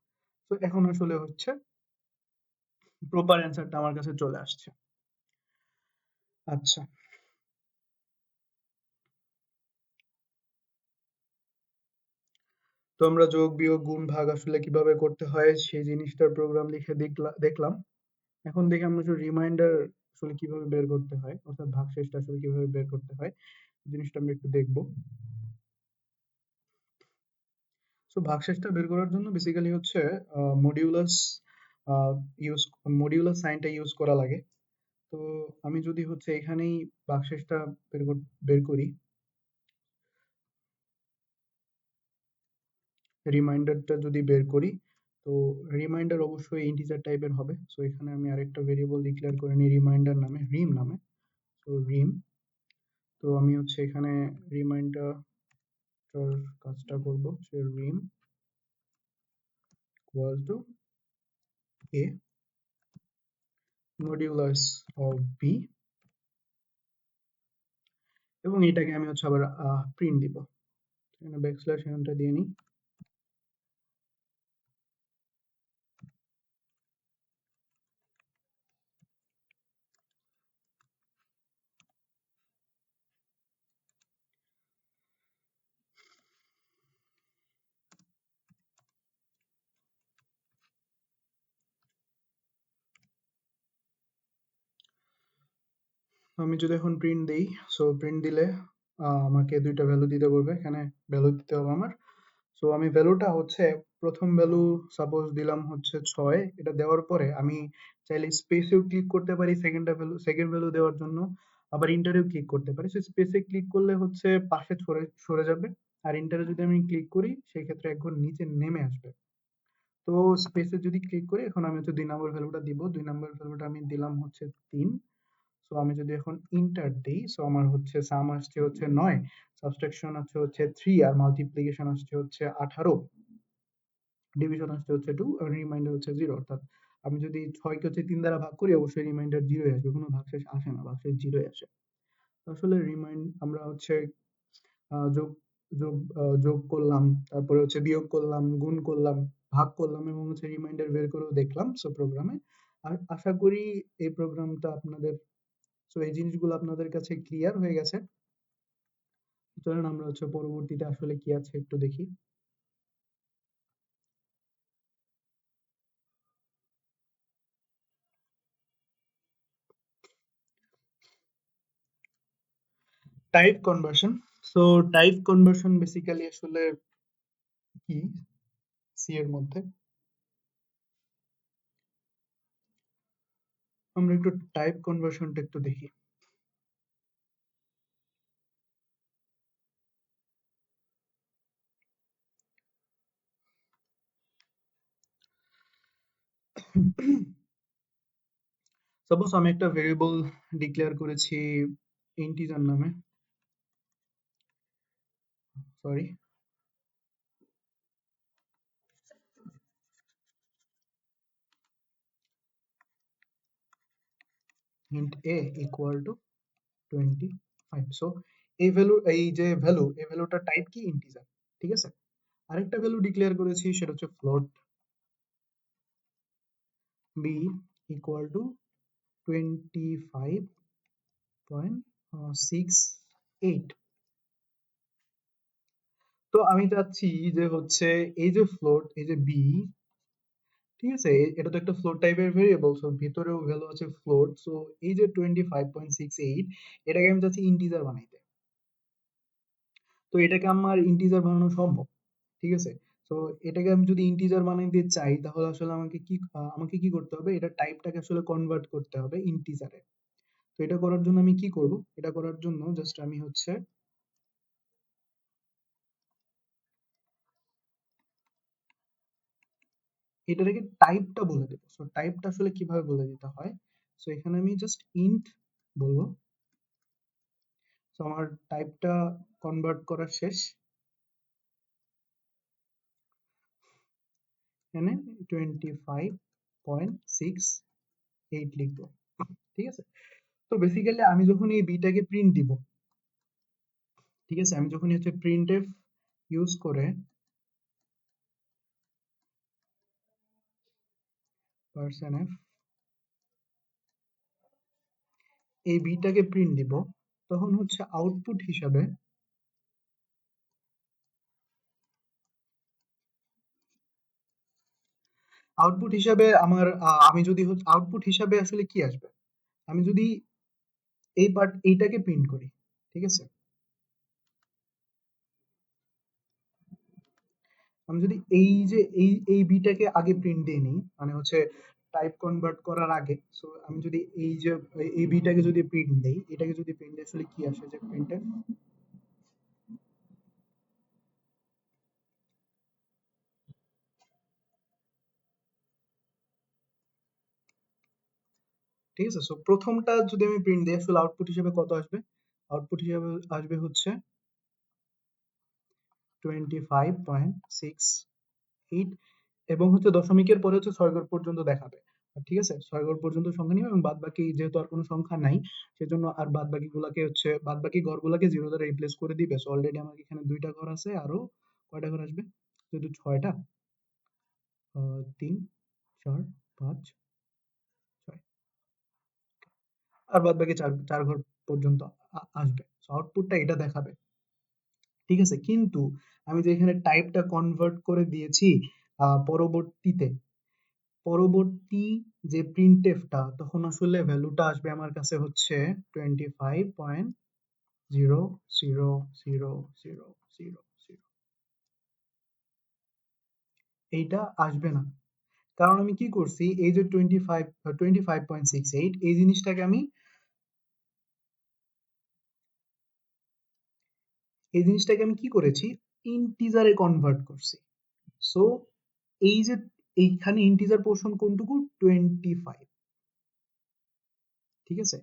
তো এখন আসলে হচ্ছে প্রপার অ্যান্সারটা আমার কাছে চলে আসছে। আচ্ছা, তো আমরা যোগ বিয়োগ গুণ ভাগ আসলে কিভাবে করতে হয় সেই জিনিসটার প্রোগ্রাম লিখে দেখলাম। এখন দেখি আমরা শুধু রিমাইন্ডার আসলে কিভাবে বের করতে হয়, অর্থাৎ ভাগশেষটা আসলে কিভাবে বের করতে হয় জিনিসটা আমরা একটু দেখবো। সো ভাগশেষটা বের করার জন্য বেসিক্যালি হচ্ছে মডিউলাস ইউজ মডিউলাস সাইনটা ইউজ করা লাগে। তো আমি যদি হচ্ছে এখানেই ভাগশেষটা বের করি, রিমাইন্ডারটা যদি বের করি, তো রিমাইন্ডার অবশ্যই ইন্টিজার টাইপের হবে। সো এখানে আমি আরেকটা ভেরিয়েবল ডিক্লেয়ার করে নিই রিমাইন্ডার নামে, রিম নামে। তো রিম, তো আমি হচ্ছে এখানে রিমাইন্ডার কাজটা করব সে rem equal to a modulus of b, এবং এটাকে আমি হচ্ছে আবার প্রিন্ট দিব। এখানে ব্যাকস্ল্যাশ এখানটা দিয়ে নিই। আমি যদি এখন প্রিন্ট দেই, সো প্রিন্ট দিলে আমাকে দুইটা ভ্যালু দিতে বলবে। এখানে ভ্যালু দিতে হবে আমার। সো আমি ভ্যালুটা হচ্ছে প্রথম ভ্যালু সাপোজ দিলাম হচ্ছে 6, এটা দেওয়ার পরে আমি চাইলে স্পেসেও ক্লিক করতে পারি সেকেন্ড ভ্যালু দেওয়ার জন্য, আবার ইন্টারেও ক্লিক করতে পারি। সো স্পেসে ক্লিক করলে হচ্ছে পাশে সরে যাবে, আর ইন্টারে যদি আমি ক্লিক করি সেই ক্ষেত্রে এক ঘর নিচে নেমে আসবে। তো স্পেসে যদি ক্লিক করি, এখন আমি হচ্ছে 2 নম্বর ভ্যালুটা দিব। 2 নম্বর ভ্যালুটা আমি দিলাম হচ্ছে 3। সো আমি যদি এখন ইন্টার দিই, সো আমার হচ্ছে সাম আসছে হচ্ছে 9, সাবট্রাকশন আসছে হচ্ছে 3, আর মাল্টিপ্লিকেশন আসছে হচ্ছে 18, ডিভিশন আসছে হচ্ছে 2, আর রিমাইন্ডার হচ্ছে 0। অর্থাৎ আমি যদি 6 কে হচ্ছে 3 দ্বারা ভাগ করি, অবশ্যই রিমাইন্ডার 0 আসবে, কোনো ভাগশেষ আসে না, ভাগশেষ 0 আসে। আসলে আমরা হচ্ছে যোগ যোগ যোগ করলাম, তারপরে হচ্ছে বিয়োগ করলাম, গুণ করলাম, ভাগ করলাম, এবং হচ্ছে রিমাইন্ডার বের করেও দেখলাম সো প্রোগ্রামে। আর আশা করি এই প্রোগ্রামটা আপনাদের, সো এই জিনিসগুলো আপনাদের কাছে ক্লিয়ার হয়ে গেছে। চলুন আমরা হচ্ছে পরবর্তীতে আসলে কি আছে একটু দেখি। Type conversion. So type conversion basically আসলে কি সি এর মধ্যে, আমরা একটু টাইপ কনভার্সনটা একটু দেখি। সাপোজ আমি একটা ভেরিয়েবল ডিক্লেয়ার করেছি ইন্টিজার নামে, sorry, int a equal to 25। So এই ভ্যালুটা টাইপ কি ইন্টিজার, ঠিক আছে। আরেকটা ভ্যালু ডিক্লেয়ার করেছি সেটা হচ্ছে ফ্লোট b equal to 25.68। তো আমি চাচ্ছি যে হচ্ছে এই যে ফ্লোট, এই যে b, ঠিক আছে, এটা তো একটা ফ্লোট টাইপের ভেরিয়েবল, সো ভিতরেও ভ্যালু আছে ফ্লোট। সো এই যে 25.68, এটাকে আমি চাচ্ছি ইন্টিজার বানাইতে। তো এটাকে আমার ইন্টিজার বানানো সম্ভব, ঠিক আছে। তো এটাকে আমি যদি ইন্টিজার বানাইতে চাই, তাহলে আসলে আমাকে কি করতে হবে, এটা টাইপটাকে আসলে কনভার্ট করতে হবে ইন্টিজারে। তো এটা করার জন্য আমি কি করব, এটা করার জন্য জাস্ট আমি হচ্ছে এটাকে টাইপটা বলে দেবো। সো টাইপটা আসলে কিভাবে বলে দিতে হয়, সো এখানে আমি জাস্ট ইন্ট বলবো। সো আমার টাইপটা কনভার্ট করা শেষ, এখানে 25.68 লিখবো, ঠিক আছে। তো বেসিক্যালি আমি যখন এই বিটাকে প্রিন্ট দিব, ঠিক আছে, আমি যখন হচ্ছে প্রিন্টএফ ইউজ করে পার্সেন্ট এফ এই বিটাকে প্রিন্ট দিব, তখন হচ্ছে আউটপুট হিসাবে আমার আমি যদি আউটপুট হিসাবে আসলে কি আসবে, আমি যদি এইটাকে প্রিন্ট করি, ঠিক আছে, আমি যদি এই যে এই বিটাকে আগে প্রিন্ট দিয়ে নিই, মানে হচ্ছে টাইপ কনভার্ট করার আগে, সো আমি যদি এই যে এই বিটাকে যদি প্রিন্ট দেই, এটাকে যদি প্রিন্ট দেই, আসলে কি আসে যে প্রিন্টে, ঠিক আছে। সো প্রথমটা যদি আমি প্রিন্ট দিই, আসলে আউটপুট হিসেবে কত আসবে, আউটপুট হিসেবে আসবে হচ্ছে 25.68 এবং হচ্ছে দশমিকের পরে হচ্ছে 6 ঘর পর্যন্ত দেখাবে। ঠিক আছে, 6 ঘর পর্যন্ত সংখ্যা নিবে এবং বাদ বাকি যেহেতু আর কোনো সংখ্যা নাই, সেজন্য আর বাদ বাকি ঘরগুলাকে 0 দ্বারা রিপ্লেস করে দিবে। সো অলরেডি আমার এখানে 2টা ঘর আছে, আরো কয়টা ঘর আসবে, যেহেতু 6টা, 3 4 5 6, আর বাদ বাকি চার ঘর পর্যন্ত আসবে। সো আউটপুটটা এটা দেখাবে, ঠিক আছে। কিন্তু আমি যে এখানে টাইপটা কনভার্ট করে দিয়েছি পরবর্তীতে, পরবর্তী যে প্রিন্টএফটা, তখন আসলে ভ্যালুটা আসবে আমার কাছে হচ্ছে 25.000000। এইটা আসবে না, কারণ আমি কি করছি, এই যে 25.68 এই জিনিসটাকে আমি কি করেছি, ইন্টিজারে কনভার্ট করছি। সো এই যে এইখানে ইন্টিজার পোর্শন কোনটুকু, 25, ঠিক আছে।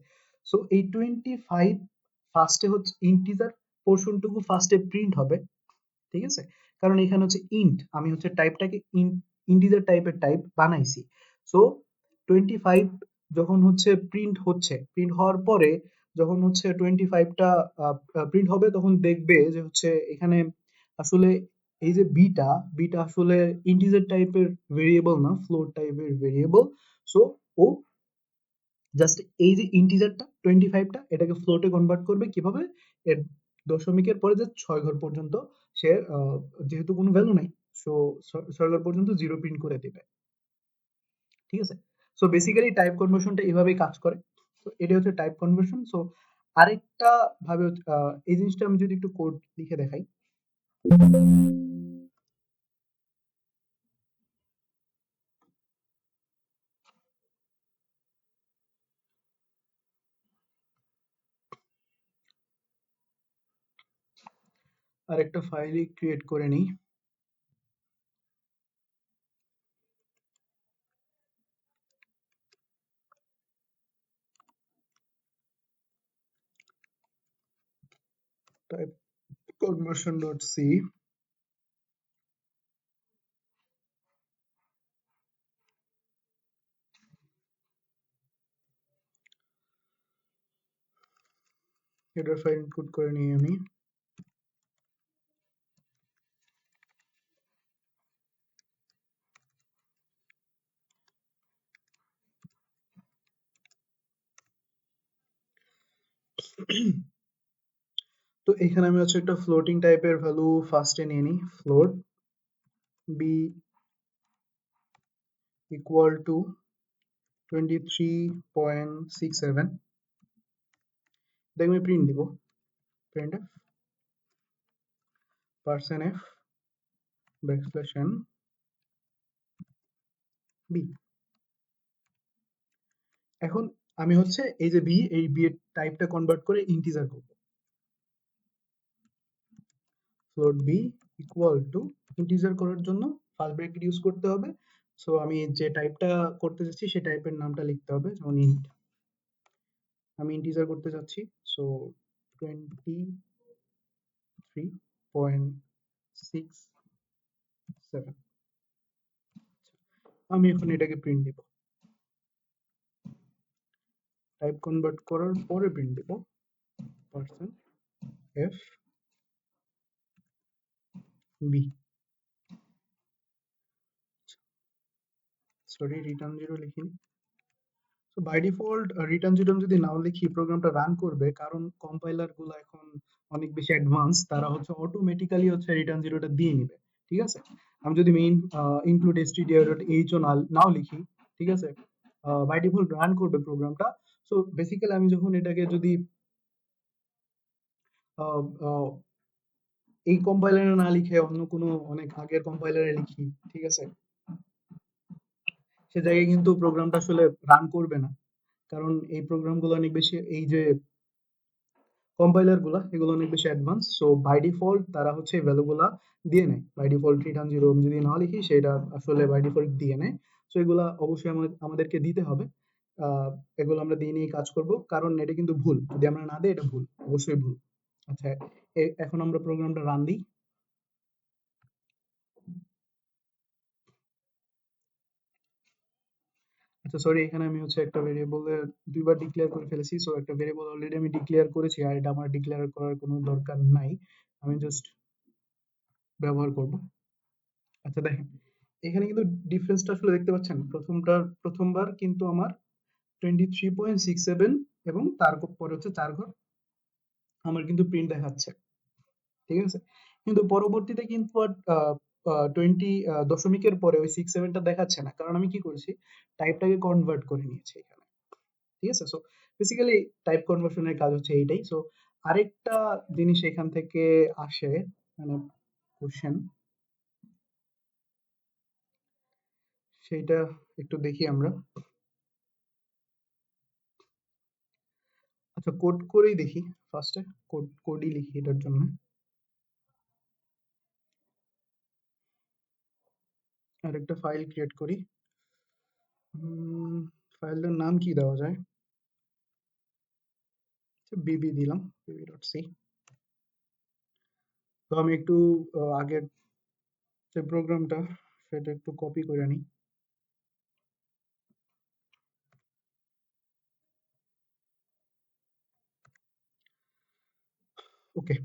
সো এই 25 ফার্স্টে হচ্ছে ইন্টিজার পোর্শনটুকু ফার্স্টে প্রিন্ট হবে, ঠিক আছে, কারণ এখানে হচ্ছে ইন্ট, আমি হচ্ছে টাইপটাকে ইন্টিজার টাইপের টাইপ বানাইছি। সো 25 যখন হচ্ছে প্রিন্ট হওয়ার পরে, যখন হচ্ছে 25টা প্রিন্ট হবে, তখন দেখবে যে হচ্ছে এখানে আসলে এই যে বিটা আসলে ইন্টিজার টাইপের ভেরিয়েবল না, ফ্লোট টাইপের ভেরিয়েবল। সো ও জাস্ট এই যে ইন্টিজারটা 25টা, এটাকে ফ্লোটে কনভার্ট করবে কিভাবে, এর দশমিকের পরে যে 6 ঘর পর্যন্ত সে যেহেতু কোনো ভ্যালু নাই, সো 6 ঘর পর্যন্ত জিরো প্রিন্ট করে দিবে, ঠিক আছে। সো বেসিক্যালি টাইপ কনভার্সনটা এভাবেই কাজ করে। তো এটা হচ্ছে টাইপ কনভার্সন। সো আরেকটা ভাবে এই জিনিসটা আমি যদি একটু কোড লিখে দেখাই, আরেকটা ফাইলই ক্রিয়েট করে নিই। Type conversion dot c, header file input করে নিই আমি। তো এখানে আমি হচ্ছে একটা ফ্লোটিং টাইপের ভ্যালু ফার্স্টে নিয়ে নিই, ফ্লোট বি ইকুয়াল টু 23.67, এটাকে আমি প্রিন্ট দিব, print f percent f backslash n b. এখন আমি হচ্ছে এই যে এই বি এর টাইপটা কনভার্ট করে ইন্টিজার করব, float b equal to, integer করার জন্য ফার্স্ট ব্র্যাকেট ইউজ করতে হবে। সো আমি যে টাইপটা করতে যাচ্ছি সেই টাইপের নামটা লিখতে হবে, যেমন ইন্ট, আমি ইন্টিজার করতে যাচ্ছি। সো 23.67, আমি এখন এটাকে প্রিন্ট দিব, টাইপ কনভার্ট করার পরে প্রিন্ট দিব, percent f b. Sorry, return zero লিখিনি। তো বাই ডিফল্ট রিটার্ন জিরো যদি নাও লিখি প্রোগ্রামটা রান করবে, কারণ কম্পাইলার গুলো এখন অনেক বেশি অ্যাডভান্স, তারা হচ্ছে অটোমেটিক্যালি হচ্ছে রিটার্ন জিরোটা দিয়ে নিবে। ঠিক আছে, আমি যদি মেইন ইনক্লুড stdio.h ও নাও লিখি, ঠিক আছে, বাই ডিফল্ট রান করবে প্রোগ্রামটা। সো বেসিক্যালি আমি যখন এটাকে যদি আহ, আহ, এই কম্পাইলারে না লিখে অন্য কোনো অনেক আগের কম্পাইলারে লিখি, ঠিক আছে, সে জায়গায় কিন্তু প্রোগ্রামটা আসলে রান করবে না। কারণ এই প্রোগ্রামগুলো অনেক বেশি, এই যে কম্পাইলার গুলা এগুলো অনেক বেশি অ্যাডভান্স। সো বাই ডিফল্ট তারা হচ্ছে এই ভ্যালু গুলা দিয়ে নেয়। বাই ডিফল্ট রিটার্ন জিরো যদি না লিখি সেটা আসলে বাই ডিফল্ট দিয়ে নেয়। সো এগুলা অবশ্যই আমাদেরকে দিতে হবে। আহ, এগুলো আমরা দিয়ে নিয়ে কাজ করব, কারণ এটা কিন্তু ভুল, যদি আমরা না দিই এটা ভুল, অবশ্যই ভুল। আচ্ছা, এখন আমরা প্রোগ্রামটা রান দিই। আচ্ছা সরি, এখানে আমি হচ্ছে একটা ভেরিয়েবলের দুইবার ডিক্লেয়ার করে ফেলেছি। সো একটা ভেরিয়েবল অলরেডি আমি ডিক্লেয়ার করেছি, আর এটা আমার ডিক্লেয়ার করার কোনো দরকার নাই, আমি জাস্ট ব্যবহার করব। আচ্ছা দেখেন, এখানে কিন্তু ডিফারেন্সটা আসলে দেখতে পাচ্ছেন। প্রথমবার কিন্তু আমার 23.67 এবং তার পরে হচ্ছে 4 ঘর আমার কিন্তু প্রিন্ট দেখাচ্ছে, ঠিক আছে। কিন্তু পরবর্তীতে কিন্তু আর 20 দশমিকের পরে ওই 6 7টা দেখাচ্ছে না, কারণ আমি কি করেছি, টাইপটাকে কনভার্ট করে নিয়েছি এখানে। ঠিক আছে, সো বেসিক্যালি টাইপ কনভার্সনের কাজ হচ্ছে এইটাই। সো আরেকটা জিনিস এখান থেকে আসে, মানে কোশ্চেন, সেইটা একটু দেখি আমরা। আচ্ছা, কোড করেই দেখি ফার্স্টে, কোডই লিখি এটার জন্য। আর একটা ফাইল ক্রিয়েট করি। ফাইলটার নাম কি দেওয়া যায়? বিবি দিলাম, বিবি.সি। তো আমি একটু আগের যে প্রোগ্রামটা সেটা একটু কপি করে নিই। ওকে,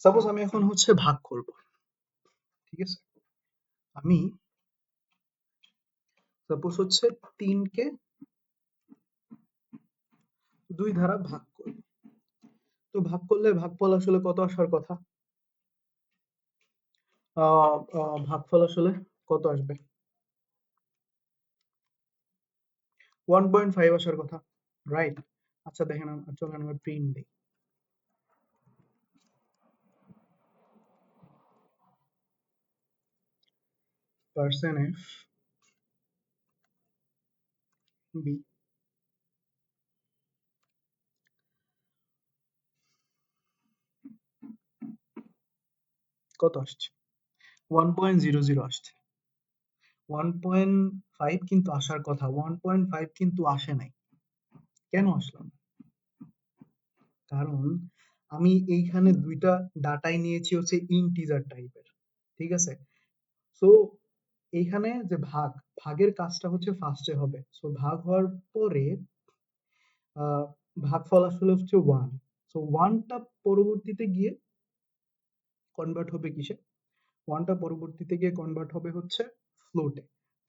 সাপোজ আমি এখন হচ্ছে ভাগ করব, ঠিক আছে। আমি সাপোজ হচ্ছে 3 কে 2 দ্বারা ভাগ করব। তো ভাগ করলে ভাগফল আসলে কত আসার কথা? ভাগফল আসলে কত আসবে? 1.5 আসার কথা, রাইট? আচ্ছা দেখেন, চলেন আমরা প্রিন্ট দিই। পার্সেন্ট এফ বি কত আসছে? 1.00 আসছে। 1.5 কিন্তু আসার কথা, 1.5 কিন্তু আসে নাই। কেন আসলো না? কারণ আমি এইখানে দুইটা ডাটাই নিয়েছি হচ্ছে ইন্টিজার টাইপের, ঠিক আছে। সো এইখানে যে ভাগের কাজটা হচ্ছে ফার্স্টে হবে। সো ভাগ হওয়ার পরে আহ, ভাগফল আসলে হচ্ছে 1। সো 1টা পরবর্তীতে গিয়ে কনভার্ট হবে কিসে? 1টা পরবর্তীতে গিয়ে কনভার্ট হবে হচ্ছে ফ্লোটে।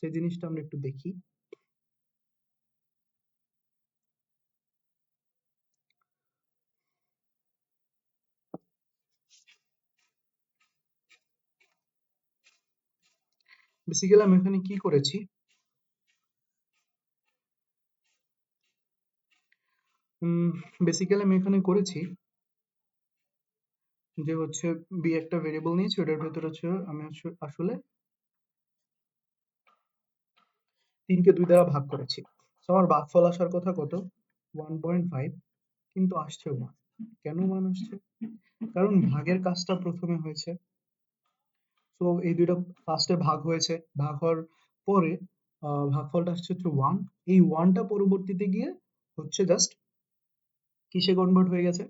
সেই জিনিসটা আমরা একটু দেখি। বেসিক্যালি আমি এখানে কি করেছি, বেসিক্যালি আমি এখানে করেছি যে হচ্ছে বি একটা ভেরিয়েবল নিয়েছি, ওটার ভেতরে হচ্ছে আমি আসলে 3কে 2 দ্বারা ভাগ করেছি। তো আমার ভাগফল আসার কথা কত? 1.5, কিন্তু আসছে 1। কেন 1 আসছে? কারণ ভাগের কাজটা প্রথমে হয়েছে। তো এই দুইটা ফার্স্টে ভাগ হয়েছে, ভাগ হওয়ার পরে ভাগফলটা আসছে হচ্ছে 1। এই 1টা পরবর্তীতে গিয়ে হচ্ছে জাস্ট কিসে কনভার্ট হয়ে গেছে?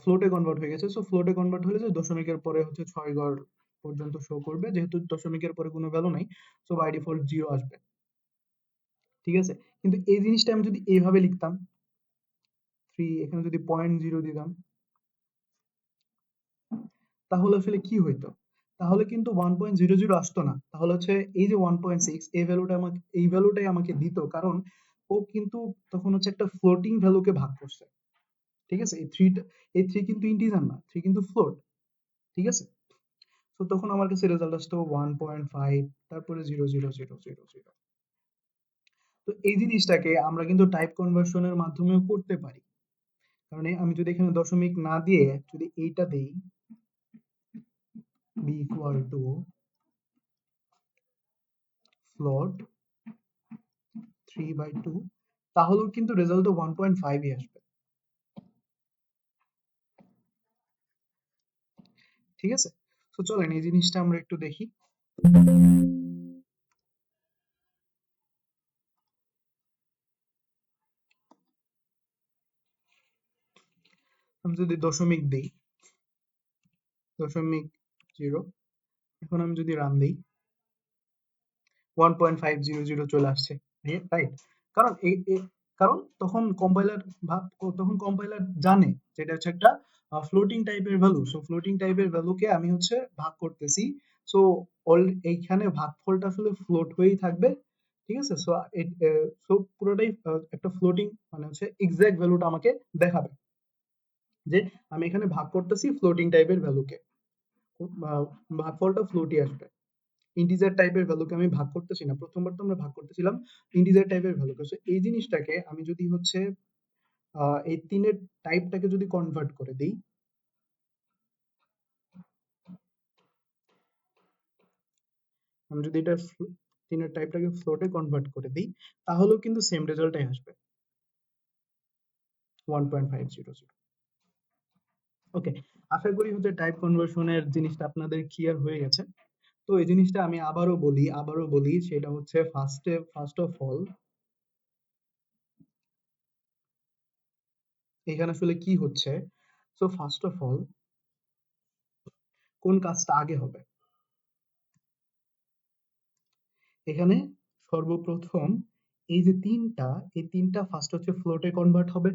ফ্লোটে কনভার্ট হয়ে গেছে। সো ফ্লোটে কনভার্ট হলে যে দশমিকের পরে হচ্ছে 6 ঘর পর্যন্ত শো করবে, যেহেতু দশমিকের পরে কোনো ভ্যালু নাই। সো বাই ডিফল্ট 0 আসবে, ঠিক আছে। কিন্তু এই জিনিসটা আমি যদি এইভাবে লিখতাম, 3 এখানে যদি 0.0 দিতাম তাহলে আসলে কি হইতো? তাহলে কিন্তু 1.00 আসতো না। তাহলে হচ্ছে এই যে 1.6 এই ভ্যালুটা আমাকে এই ভ্যালুটাই আমাকে দিত। কারণ ও কিন্তু তখন হচ্ছে একটা ফ্লোটিং ভ্যালুকে ভাগ করছে। ঠিক আছে? এই 3 কিন্তু ইন্টিজার না। 3 কিন্তু ফ্লোট। ঠিক আছে? তো তখন আমার কাছে রেজাল্ট আসতো 1.5 তারপরে 0.0000। তো এই জিনিসটাকে আমরা কিন্তু টাইপ কনভার্সনের মাধ্যমেও করতে পারি। কারণ আমি যদি এখানে দশমিক না দিয়ে যদি এইটা দেই b equal to float 3/2 তাহলেও কিন্তু রেজাল্ট 1.5 আসবে। ঠিক আছে? তো চলেন এই জিনিসটা আমরা একটু দেখি। আমি যদি দশমিক দেই 0.0 এখন আমি যদি রান দেই 1.500 চলে আসছে। রাইট? কারণ কারণ তখন কম্পাইলার জানে যে এটা হচ্ছে একটা ফ্লোটিং টাইপের ভ্যালু। সো ফ্লোটিং টাইপের ভ্যালুকে আমি হচ্ছে ভাগ করতেছি। সো এইখানে ভাগফলটা আসলে ফ্লোট হয়েই থাকবে। ঠিক আছে? সো পুরোটাই একটা ফ্লোটিং মানে হচ্ছে এক্সাক্ট ভ্যালুটা আমাকে দেখাবে যে আমি এখানে ভাগ করতেছি ফ্লোটিং টাইপের ভ্যালুকে। ভাগফলটা ফ্লোটই আসবে। ইন্টিজার টাইপের ভ্যালুকে আমি ভাগ করতেছি না। প্রথমবার তো আমরা ভাগ করতেছিলাম ইন্টিজার টাইপের ভ্যালুকে। সো এই জিনিসটাকে আমি যদি হচ্ছে এই 3 এর টাইপটাকে যদি কনভার্ট করে দেই, আমি যদি এটা 3 এর টাইপটাকে ফ্লোটে কনভার্ট করে দেই, তাহলেও কিন্তু সেম রেজাল্টটাই আসবে 1.500। ওকে, আশা করি হচ্ছে টাইপ কনভার্সনের জিনিসটা আপনাদের ক্লিয়ার হয়ে গেছে। তো এই জিনিসটা আমি আবারও বলি সেটা হচ্ছে ফার্স্ট অফ অল এখানে আসলে কি হচ্ছে। সো ফার্স্ট অফ অল কোন কাজটা আগে হবে? এখানে সর্বপ্রথম এই যে এই তিনটা ফার্স্ট হচ্ছে ফ্লোটে কনভার্ট হবে।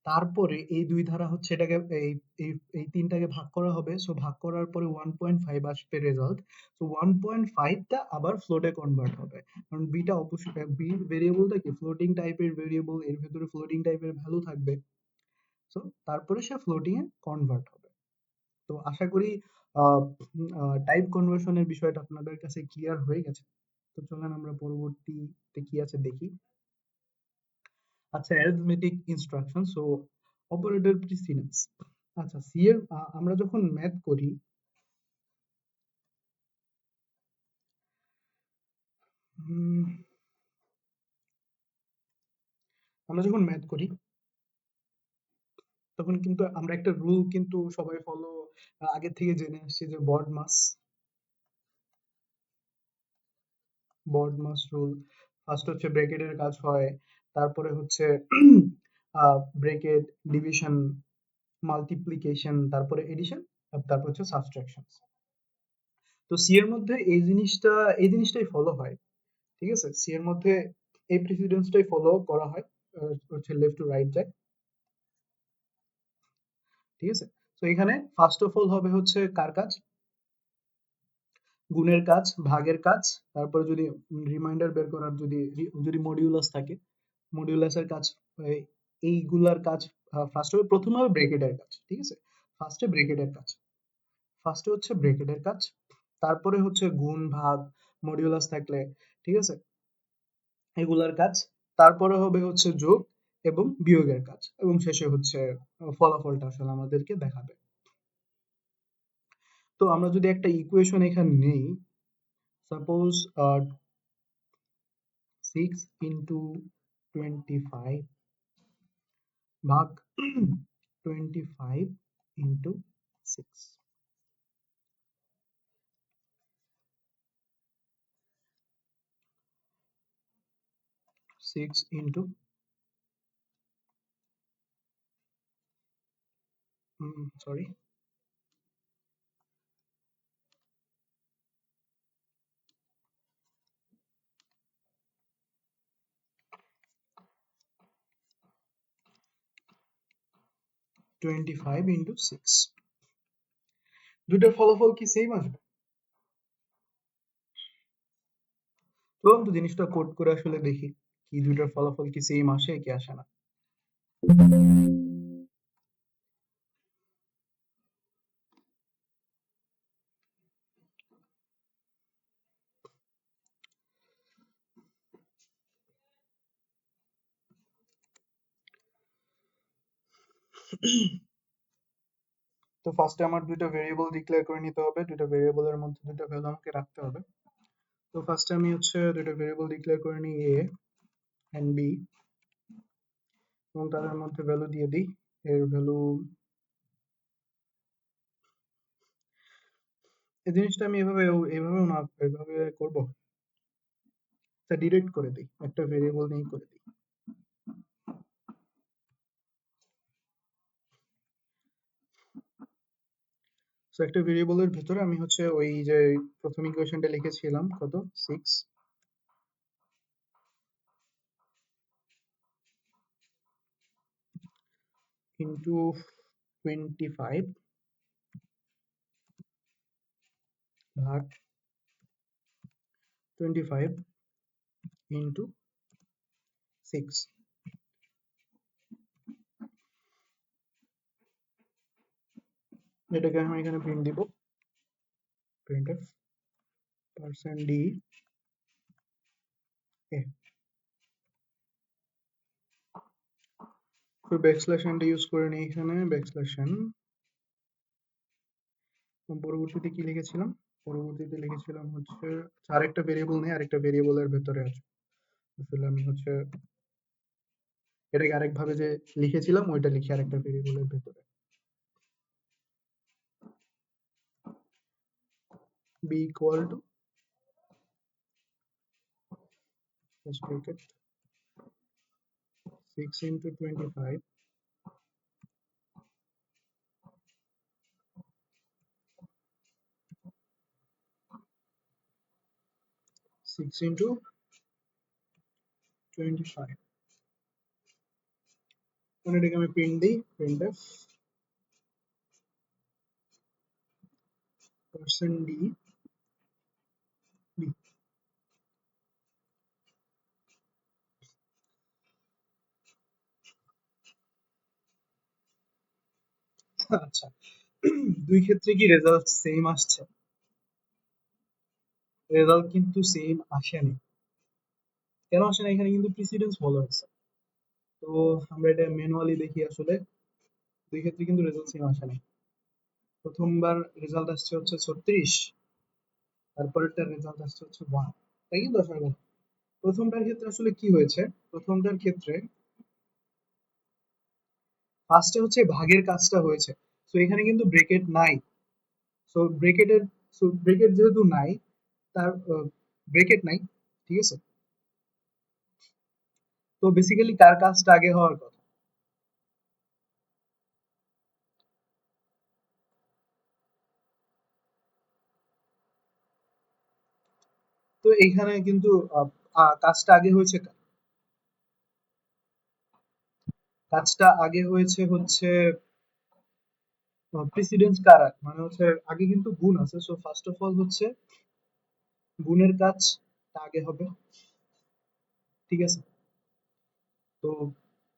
তারপরে এই দুই ধারা হচ্ছে এটাকে এই এই এই তিনটাকে ভাগ করা হবে। সো ভাগ করার পরে 1.5 আসবে রেজাল্ট। তো 1.5টা আবার ফ্লোটে কনভার্ট হবে। কারণ বিটা অবশ্যই বি ভেরিয়েবলটা কি ফ্লোটিং টাইপের ভেরিয়েবল, এর ভিতরে ফ্লোটিং টাইপের ভ্যালু থাকবে। সো তারপরে সে ফ্লোটিং এ কনভার্ট হবে। তো আশা করি টাইপ কনভার্সনের বিষয়টা আপনাদের কাছে ক্লিয়ার হয়ে গেছে। তো চলেন আমরা পরবর্তীতে কি আছে দেখি। আচ্ছা, arithmetic instruction. So operator precedence. আচ্ছা, সি এর আমরা যখন ম্যাথ করি উম, আমরা যখন ম্যাথ করি তখন কিন্তু আমরা একটা রুল কিন্তু সবাই ফলো আগে থেকে জেনে আসছি যে বড মাস রুল। ফার্স্ট হচ্ছে ব্র্যাকেটের কাজ হয়, তারপরে হচ্ছে ব্র্যাকেট, ডিভিশন, মাল্টিপ্লিকেশন, তারপরে এডিশন, তারপর হচ্ছে সাবট্রাকশন। তো সি এর মধ্যে এই জিনিসটাই ফলো হয়। ঠিক আছে? সি এর মধ্যে এই প্রিসিডেন্সটাই ফলো করা হয়। হচ্ছে লেফট টু রাইট যায়। ঠিক আছে? তো এখানে ফার্স্ট অফ অল হবে হচ্ছে কার কাজ? গুণের কাজ, ভাগের কাজ, তারপরে যদি রিমাইন্ডার বের করার যদি মডিউলাস থাকে, মডিউলাসের কাজ। এই- এইগুলার কাজ ফার্স্ট হবে, প্রথম হবে ব্রেকেটের কাজ। ঠিক আছে? ফার্স্টে ব্রেকেটের কাজ ফার্স্টে হচ্ছে ব্রেকেটের কাজ, তারপরে হচ্ছে গুণ, ভাগ, মডিউলাস থাকলে, ঠিক আছে, এগুলার কাজ, তারপরে হবে হচ্ছে যোগ এবং বিয়োগের কাজ, এবং শেষে হচ্ছে ফলাফলটা আসলে আমাদেরকে দেখাবে। তো আমরা যদি একটা ইকুয়েশন এখানে নেই, সাপোজ 6 into 25 ভাগ 25 into 6, 6 into সরি 25 ইন্টু 6। দুইটার ফলাফল কি সেম আসবে? চলুন তো জিনিসটা কোড করে আসলে দেখি কি দুইটার ফলাফল কি সেম আসে কি আসে না। তো ফার্স্টে আমার দুইটা ভেরিয়েবল ডিক্লেয়ার করে নিতে হবে, দুইটা ভেরিয়েবলের মধ্যে দুইটা ভ্যালু আমাকে রাখতে হবে। তো ফার্স্টে আমি হচ্ছে দুইটা ভেরিয়েবল ডিক্লেয়ার করে নিই a and b, এবং তাদের মধ্যে ভ্যালু দিয়ে দিই। এর ভ্যালু, এই জিনিসটা আমি এভাবেও না এভাবে করব, তা ডিরেক্ট করে দিই, একটা ভেরিয়েবল নিয়েই করে দিই। সো একটা ভেরিয়েবলের ভিতরে আমি হচ্ছে ওই যে প্রথম ইকুয়েশনটা লিখেছিলাম কত 6 ইন্টু 25 ভাগ 25 ইন্টু 6, এটাকে আমি এখানে প্রিন্ট দিব, printf %d a। তো ব্যাকস্ল্যাশ n ইউজ করে নিই এখানে, ব্যাকস্ল্যাশ n। পরবর্তীতে কি লিখেছিলাম? পরবর্তীতে লিখেছিলাম হচ্ছে আরেকটা ভেরিয়েবল নেই, আরেকটা ভেরিয়েবলের ভেতরে আছে আসলে আমি হচ্ছে এটাকে আরেকভাবে যে লিখেছিলাম ওইটা লিখি আরেকটা ভেরিয়েবলের ভেতরে, b equal to first bracket 6 into 25 6 into 25, মানে এটাকে আমি প্রিন্ট দিই, printf %d b। আচ্ছা, দুই ক্ষেত্রে কি রেজাল্ট সেম আসছে? রেজাল্ট কিন্তু সেম আসেনি। কেন আসে না? এখানে কিন্তু প্রিসিডেন্স ফলো হচ্ছে। তো আমরা এটা ম্যানুয়ালি দেখি আসলে, দুই ক্ষেত্রে কিন্তু রেজাল্ট সেম আসে নাই। প্রথমবার রেজাল্ট আসছে হচ্ছে 36, তারপরেরটার রেজাল্ট আসছে হচ্ছে 1, তাই কিন্তু আসলে প্রথমটার ক্ষেত্রে আসলে কি হয়েছে? প্রথমটার ক্ষেত্রে ফার্স্টে হচ্ছে ভাগের কাজটা হয়েছে, তো এখানে কিন্তু ব্রেকেট নাই। সো ব্রেকেট যেহেতু নাই, তার ব্রেকেট নাই, ঠিক আছে? তো বেসিক্যালি কার কাজটা আগে হওয়ার কথা? তো এইখানে কিন্তু কাজটা আগে হয়েছে কাজটা আগে হয়েছে হচ্ছে প্রিসিডেন্স কার, মানে হচ্ছে আগে কিন্তু গুণ আছে, সো ফার্স্ট অফ অল হচ্ছে গুণের কাজটা আগে হবে, ঠিক আছে? তো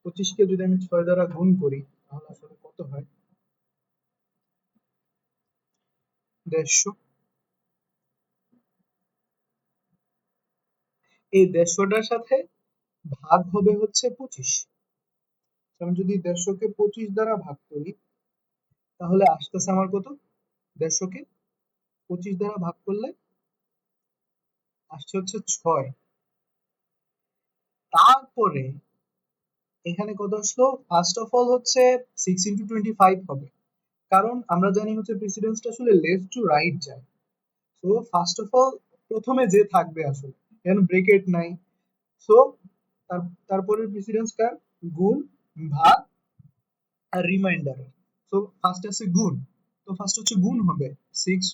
25 কে যদি আমি 6 দ্বারা গুণ করি তাহলে আসলে কত হয়? 150। এই 150টার সাথে ভাগ হবে হচ্ছে 25। আমি যদি 150 কে 25 দ্বারা ভাগ করি তাহলে আসতেছে আমার কত? 150 কে 25 দ্বারা ভাগ করলে আসছে হচ্ছে 6। তারপরে এখানে কত আসলো? ফার্স্ট অফ অল হচ্ছে 6 ইন্টু 25 হবে, কারণ আমরা জানি হচ্ছে প্রিসিডেন্সটা আসলে লেফট টু রাইট যায়। সো ফার্স্ট অফ অল প্রথমে যে থাকবে আসলে, এখানে ব্রেকেট নাই, সো তারপরের প্রিসিডেন্স কার? গুণ ভাগ আর রিমাইন্ডার। সো ফার্স্ট আছে গুণ, তো ফার্স্ট হচ্ছে গুণ হবে 6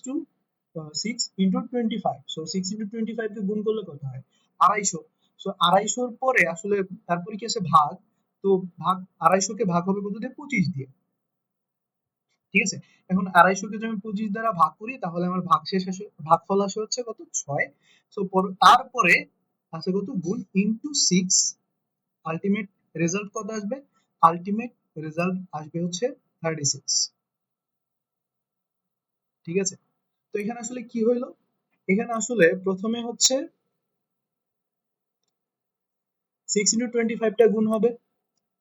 ইন্টু 25। সো 6 ইন্টু 25 কে গুণ করলে কত হয়? 250। সো 250-র পরে আসলে তারপরে কি আছে? ভাগ। তো ভাগ 250 কে ভাগ হবে কত দিয়ে? 25 দিয়ে। ঠিক আছে। এখন 250 কে যদি আমি 25 দ্বারা ভাগ করি তাহলে আমার ভাগফল আসে হচ্ছে কত 6। সো তারপরে আছে কত গুণ ইনটু 6, আলটিমেট রেজাল্ট কত আসবে? আলটিমেট রেজাল্ট আসবে হচ্ছে 36। ঠিক আছে। তো এখানে আসলে কি হইলো, এখানে আসলে প্রথমে হচ্ছে 6 ইন্টু 25 টা গুণ হবে।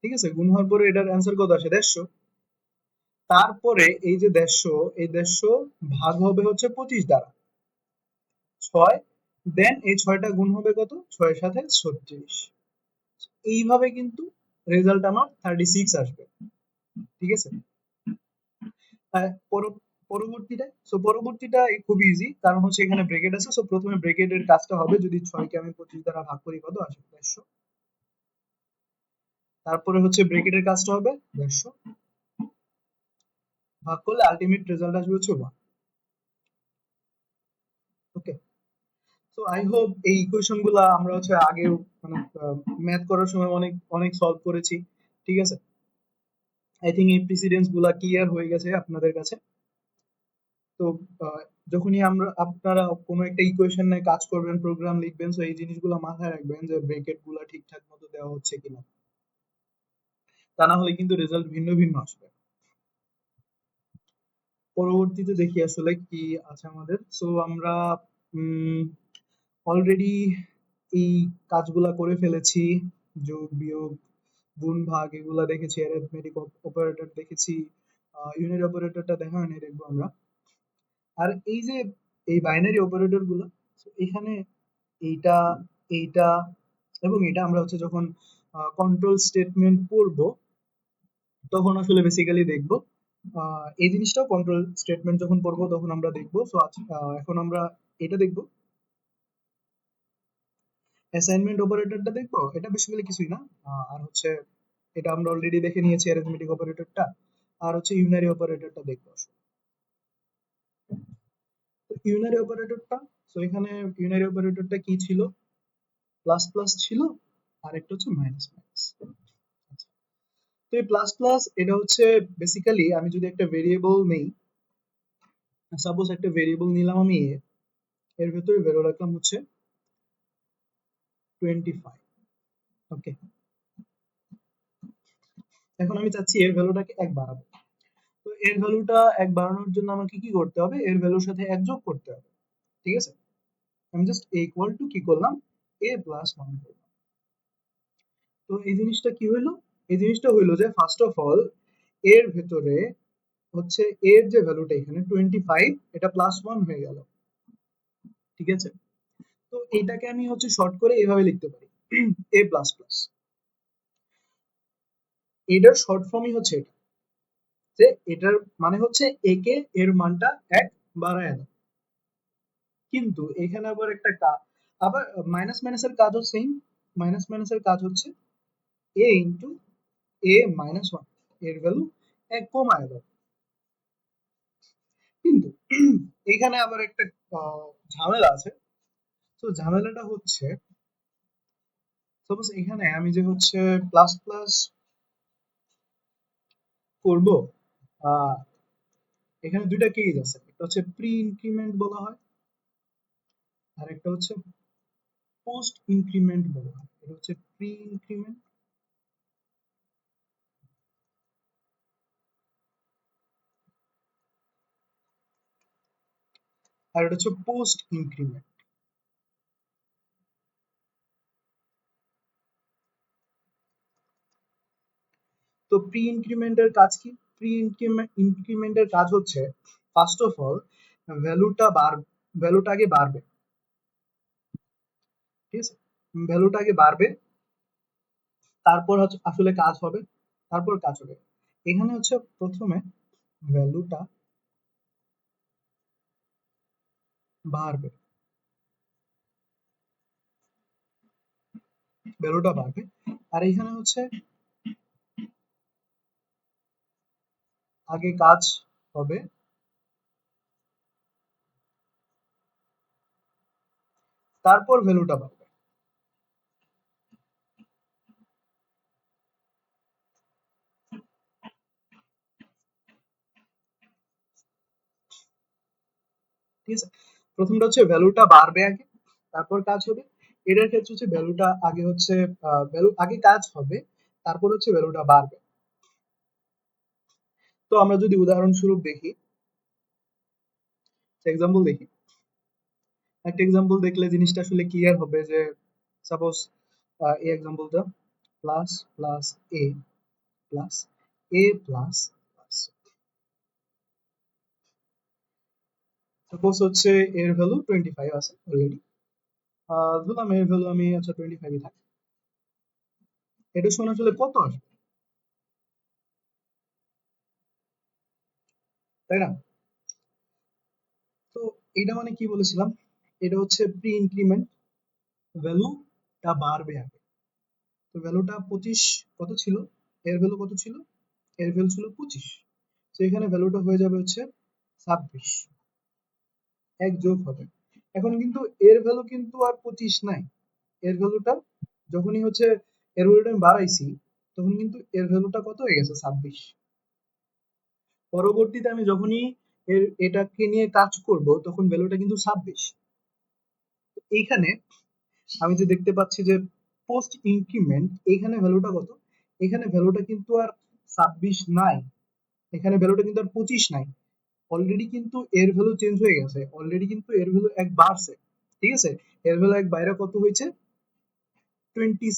ঠিক আছে, গুণ হওয়ার পরে এটার অ্যান্সার কত আসে 150। তারপরে এই যে 150, এই 150 ভাগ হবে হচ্ছে 25 দ্বারা 6, দেন এই 6টা গুণ হবে কত 6 এর সাথে 36। এইভাবে কিন্তু রেজাল্ট আমার 36 আসবে। ঠিক আছে। পরবর্তীটা খুব ইজি, কারণ হচ্ছে এখানে ব্রেকেট আছে। সো প্রথমে ব্রেকেটের কাজটা হবে, যদি 6 কে আমি 25 দ্বারা ভাগ করি কত আসে 150। তারপরে হচ্ছে ব্রেকেটের কাজটা হবে 150 ভাগ করলে আলটিমেট রেজাল্ট আসবে হচ্ছে 1। ওকে। সো আই হোপ এই ইকুয়েশন গুলা আমরা হচ্ছে আগেও মানে ম্যাথ করার সময় অনেক অনেক সলভ করেছি। ঠিক আছে। আই থিঙ্ক এই প্রিসিডেন্স গুলা ক্লিয়ার হয়ে গেছে আপনাদের কাছে। তো আহ, যখনই আপনারা কোনো একটা ইকুয়েশন নিয়ে কাজ করবেন, প্রোগ্রাম লিখবেন, তো এই জিনিসগুলো মাথায় রাখবেন যে ব্রেকেট গুলা ঠিকঠাক মতো দেওয়া হচ্ছে কিনা, তা না হলে কিন্তু রেজাল্ট ভিন্ন ভিন্ন আসবে। পরবর্তীতে দেখি আসলে কি আছে আমাদের। সো আমরা অলরেডি এই কাজগুলা করে ফেলেছি। যোগ বিয়োগ গুণ ভাগ এগুলা দেখেছি, অ্যারিথমেটিক অপারেটর দেখেছি, ইউনিট অপারেটরটা দেখা হয়নি, দেখবো আমরা। আর এই যে এই বাইনারি অপারেটর গুলো, এখানে এইটা এইটা এবং এটা আমরা হচ্ছে যখন কন্ট্রোল স্টেটমেন্ট পড়বো তখন আসলে বেসিক্যালি দেখবো। এই জিনিসটাও কন্ট্রোল স্টেটমেন্ট যখন পড়বো তখন আমরা দেখবো। সো এখন আমরা এটা দেখবো, অ্যাসাইনমেন্ট অপারেটরটা দেখবো। এটা বেসিক্যালি কিছুই না, আর হচ্ছে এটা আমরা অলরেডি দেখে নিয়েছি অ্যারিথমেটিক অপারেটরটা। আর হচ্ছে ইউনারি অপারেটরটা দেখবো। ইউনারি অপারেটরটা, সো এখানে ইউনারি অপারেটরটা কি ছিল, প্লাস প্লাস ছিল, আর একটা হচ্ছে মাইনাস মাইনাস। তো এই প্লাস প্লাস এটা হচ্ছে বেসিক্যালি আমি যদি একটা ভেরিয়েবল নেই, সাপোজ একটা ভেরিয়েবল নিলাম আমি এর ভেতরে ভ্যালু রাখলাম হচ্ছে 25। ওকে। এখন আমি চাচ্ছি এর ভ্যালুটাকে 1 বাড়াবো। তো এর ভ্যালুটা 1 বাড়ানোর জন্য আমাকে কি করতে হবে, এর ভ্যালুর সাথে 1 যোগ করতে হবে। ঠিক আছে। আমি জাস্ট ইকুয়াল টু কি করলাম, a প্লাস 1 করলাম। তো এই জিনিসটা কি হইলো, এই জিনিসটা হইলো যে ফার্স্ট অফ অল এর ভেতরে হচ্ছে এর যে ভ্যালুটা এখানে 25, এটা প্লাস 1 হয়ে গেল। ঠিক আছে। তো এটাকে আমি হচ্ছে শর্ট করে এভাবে লিখতে পারি a প্লাস প্লাস। এটার শর্ট ফর্মই হচ্ছে এটা, যে এটার মানে হচ্ছে a কে এর মানটা 1 বাড়ায় দাও। কিন্তু এখানে আবার একটা আবার মাইনাস মাইনাসের কাজও সেম। মাইনাস মাইনাসের কাজ হচ্ছে a ইন্টু a মাইনাস 1, এর ভ্যালু 1 কমায় দাও। কিন্তু এখানে আবার একটা ঝামেলা আছে। তো ঝামেলাটা হচ্ছে, সাপোজ এখানে আমি যে হচ্ছে প্লাস প্লাস করব, আহ, এখানে দুইটা কেস আছে, একটা হচ্ছে প্রি ইনক্রিমেন্ট বলা হয়, আর একটা হচ্ছে পোস্ট ইনক্রিমেন্ট বলা হয়। এটা হচ্ছে প্রি ইনক্রিমেন্ট, আর এটা হচ্ছে পোস্ট ইনক্রিমেন্ট। তো প্রি ইনক্রিমেন্টের কাজ কি? প্রি ইনক্রিমেন্টের কাজ হচ্ছে ফার্স্ট অফ অল ভ্যালুটা ভ্যালুটা আগে বাড়বে। ঠিক আছে, ভ্যালুটা আগে বাড়বে, তারপর হচ্ছে আসলে কাজ হবে, তারপর কাজ হবে। এখানে হচ্ছে প্রথমে ভ্যালুটা বাড়বে, ভ্যালুটা বাড়বে, আর এখানে হচ্ছে আগে কাজ হবে, তারপর ভ্যালুটা বাড়বে। ঠিক আছে। প্রথমটা হচ্ছে ভ্যালুটা বাড়বে আগে, তারপর কাজ হবে। এটার ক্ষেত্রে হচ্ছে ভ্যালুটা আগে হচ্ছে ভ্যালু আগে কাজ হবে, তারপর হচ্ছে ভ্যালুটা বাড়বে। তো আমরা যদি উদাহরণস্বরূপ দেখি, এক্সাম্পল দেখি, একটা এক্সাম্পল দেখলে জিনিসটা আসলে ক্লিয়ার হবে যে সাপোজ এই এক্সাম্পলটা প্লাস প্লাস এ প্লাস এ প্লাস প্লাস, সাপোজ হচ্ছে এর ভ্যালু 25 আছে অলরেডি, ধরলাম এর ভ্যালু আমি আচ্ছা 25 থাকে, এটা সমান আসলে কত আসবে, তাই না? তো এটা মানে কি বলেছিলাম, এটা হচ্ছে প্রি ইনক্রিমেন্ট, ভ্যালুটা বাড়বে আগে। তো ভ্যালুটা 25 কত ছিল, এর ভ্যালু কত ছিল, এর ভ্যালু ছিল 25, তো এখানে ভ্যালুটা হয়ে যাবে হচ্ছে 26, এক যোগ হবে। এখন কিন্তু এর ভ্যালু কিন্তু আর 25 নাই, এর ভ্যালুটা যখনই হচ্ছে এর ভ্যালুটা আমি বাড়াইছি, তখন কিন্তু এর ভ্যালুটা কত হয়ে গেছে 26। পরবর্তীতে আমি যখনই এটাকে নিয়ে কাজ করব তখন ভ্যালুটা কিন্তু 26। এইখানে আমি যে দেখতে পাচ্ছি যে পোস্ট ইনক্রিমেন্ট, এখানে ভ্যালুটা কত, এখানে ভ্যালুটা কিন্তু আর 26 নাই, এখানে ভ্যালুটা কিন্তু আর 25 নাই, অলরেডি কিন্তু এর ভ্যালু চেঞ্জ হয়ে গেছে, অলরেডি কিন্তু এর ভ্যালু এক বাড়ছে। ঠিক আছে, এর ভ্যালু এক বাইরে কত হয়েছে, 20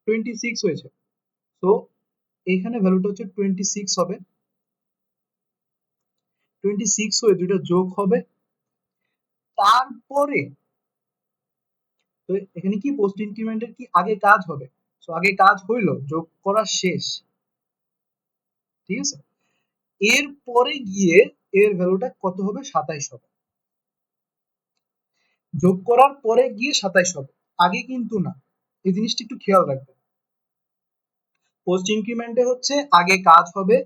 26 হয়েছে। তো এখানে ভ্যালুটা হচ্ছে 26 হবে, 26 হয়ে দুইটা যোগ হবে, তারপরে তো এখানে কি পোস্ট ইনক্রিমেন্টের কি আগে কাজ হবে, তো আগে কাজ হইলো, যোগ করা শেষ। ঠিক আছে, এর পরে গিয়ে এর ভ্যালুটা কত হবে, 27 হবে, যোগ করার পরে গিয়ে 27 হবে, আগে কিন্তু না। এই জিনিসটা একটু খেয়াল রাখবেন, পোস্ট ইনক্রিমেন্টে হচ্ছে আগে কাজ হবে,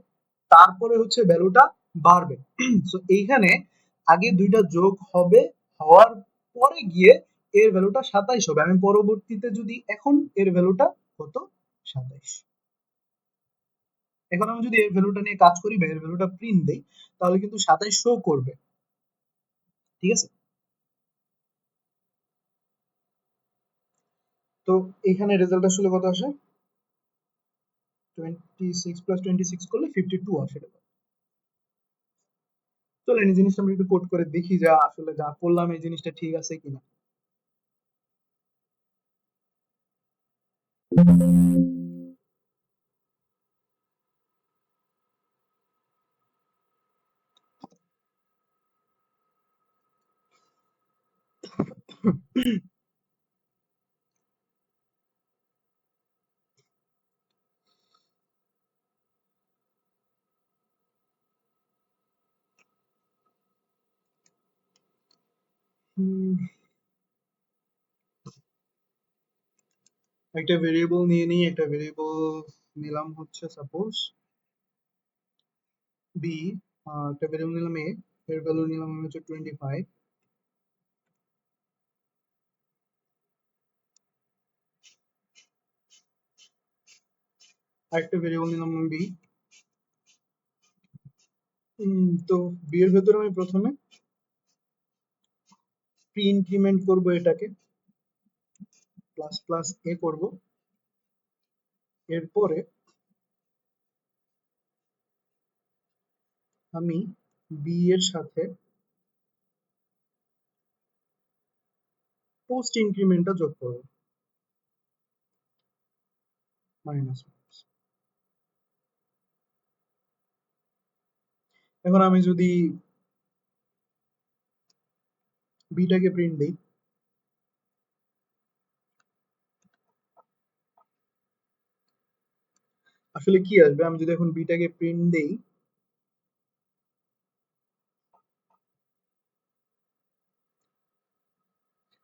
তারপরে হচ্ছে ভ্যালুটা বাড়বে। সো এইখানে আগে দুইটা যোগ হবে, হওয়ার পরে গিয়ে এর ভ্যালুটা 27 হবে, আমি পরবর্তীতে যদি এখন এর ভ্যালুটা কত, 27। এখন আমি যদি এর ভ্যালুটা নিয়ে কাজ করি বা এর ভ্যালুটা প্রিন্ট দেই, তাহলে কিন্তু 27 শো করবে। ঠিক আছে, তো এখানে রেজাল্ট আসলে কত আসে, 26 প্লাস 26 করলে 52 আসে। চলেন এই জিনিসটা আমরা একটু কোড করে দেখি যে আসলে যা করলাম এই জিনিসটা ঠিক আছে কিনা। একটা ভেরিয়েবল নিয়ে নিই, একটা ভেরিয়েবল নিলাম হচ্ছে সাপোজ বি, একটা ভেরিয়েবল নিলাম এ, এর ভ্যালু নিলাম হচ্ছে 25, আরেকটা ভেরিয়েবল নিলাম বি। তো বি এর ভেতরে আমি প্রথমে প্রি ইনক্রিমেন্ট করব, এটাকে প্লাস প্লাস এ করব, এরপরে আমি বি এর সাথে পোস্ট ইনক্রিমেন্টটা যোগ করব, মাইনাস। এখন আমি যদি বিটাকে প্রিন্ট দিই, আসলে কি আসবে, আমি যদি এখন বিটাকে প্রিন্ট দেই,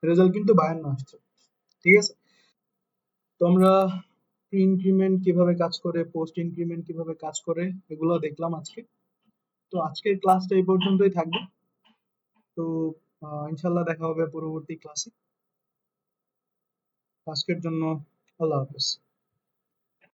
রেজাল্ট কিন্তু 52 আসছে। ঠিক আছে, তো আমরা প্রি ইনক্রিমেন্ট কিভাবে কাজ করে, পোস্ট ইনক্রিমেন্ট কিভাবে কাজ করে, এগুলো দেখলাম আজকে। তো আজকের ক্লাসটা এই পর্যন্তই থাকবে। তো ইনশাল্লাহ দেখা হবে পরবর্তী ক্লাসে। আজকের জন্য আল্লাহ হাফেজ।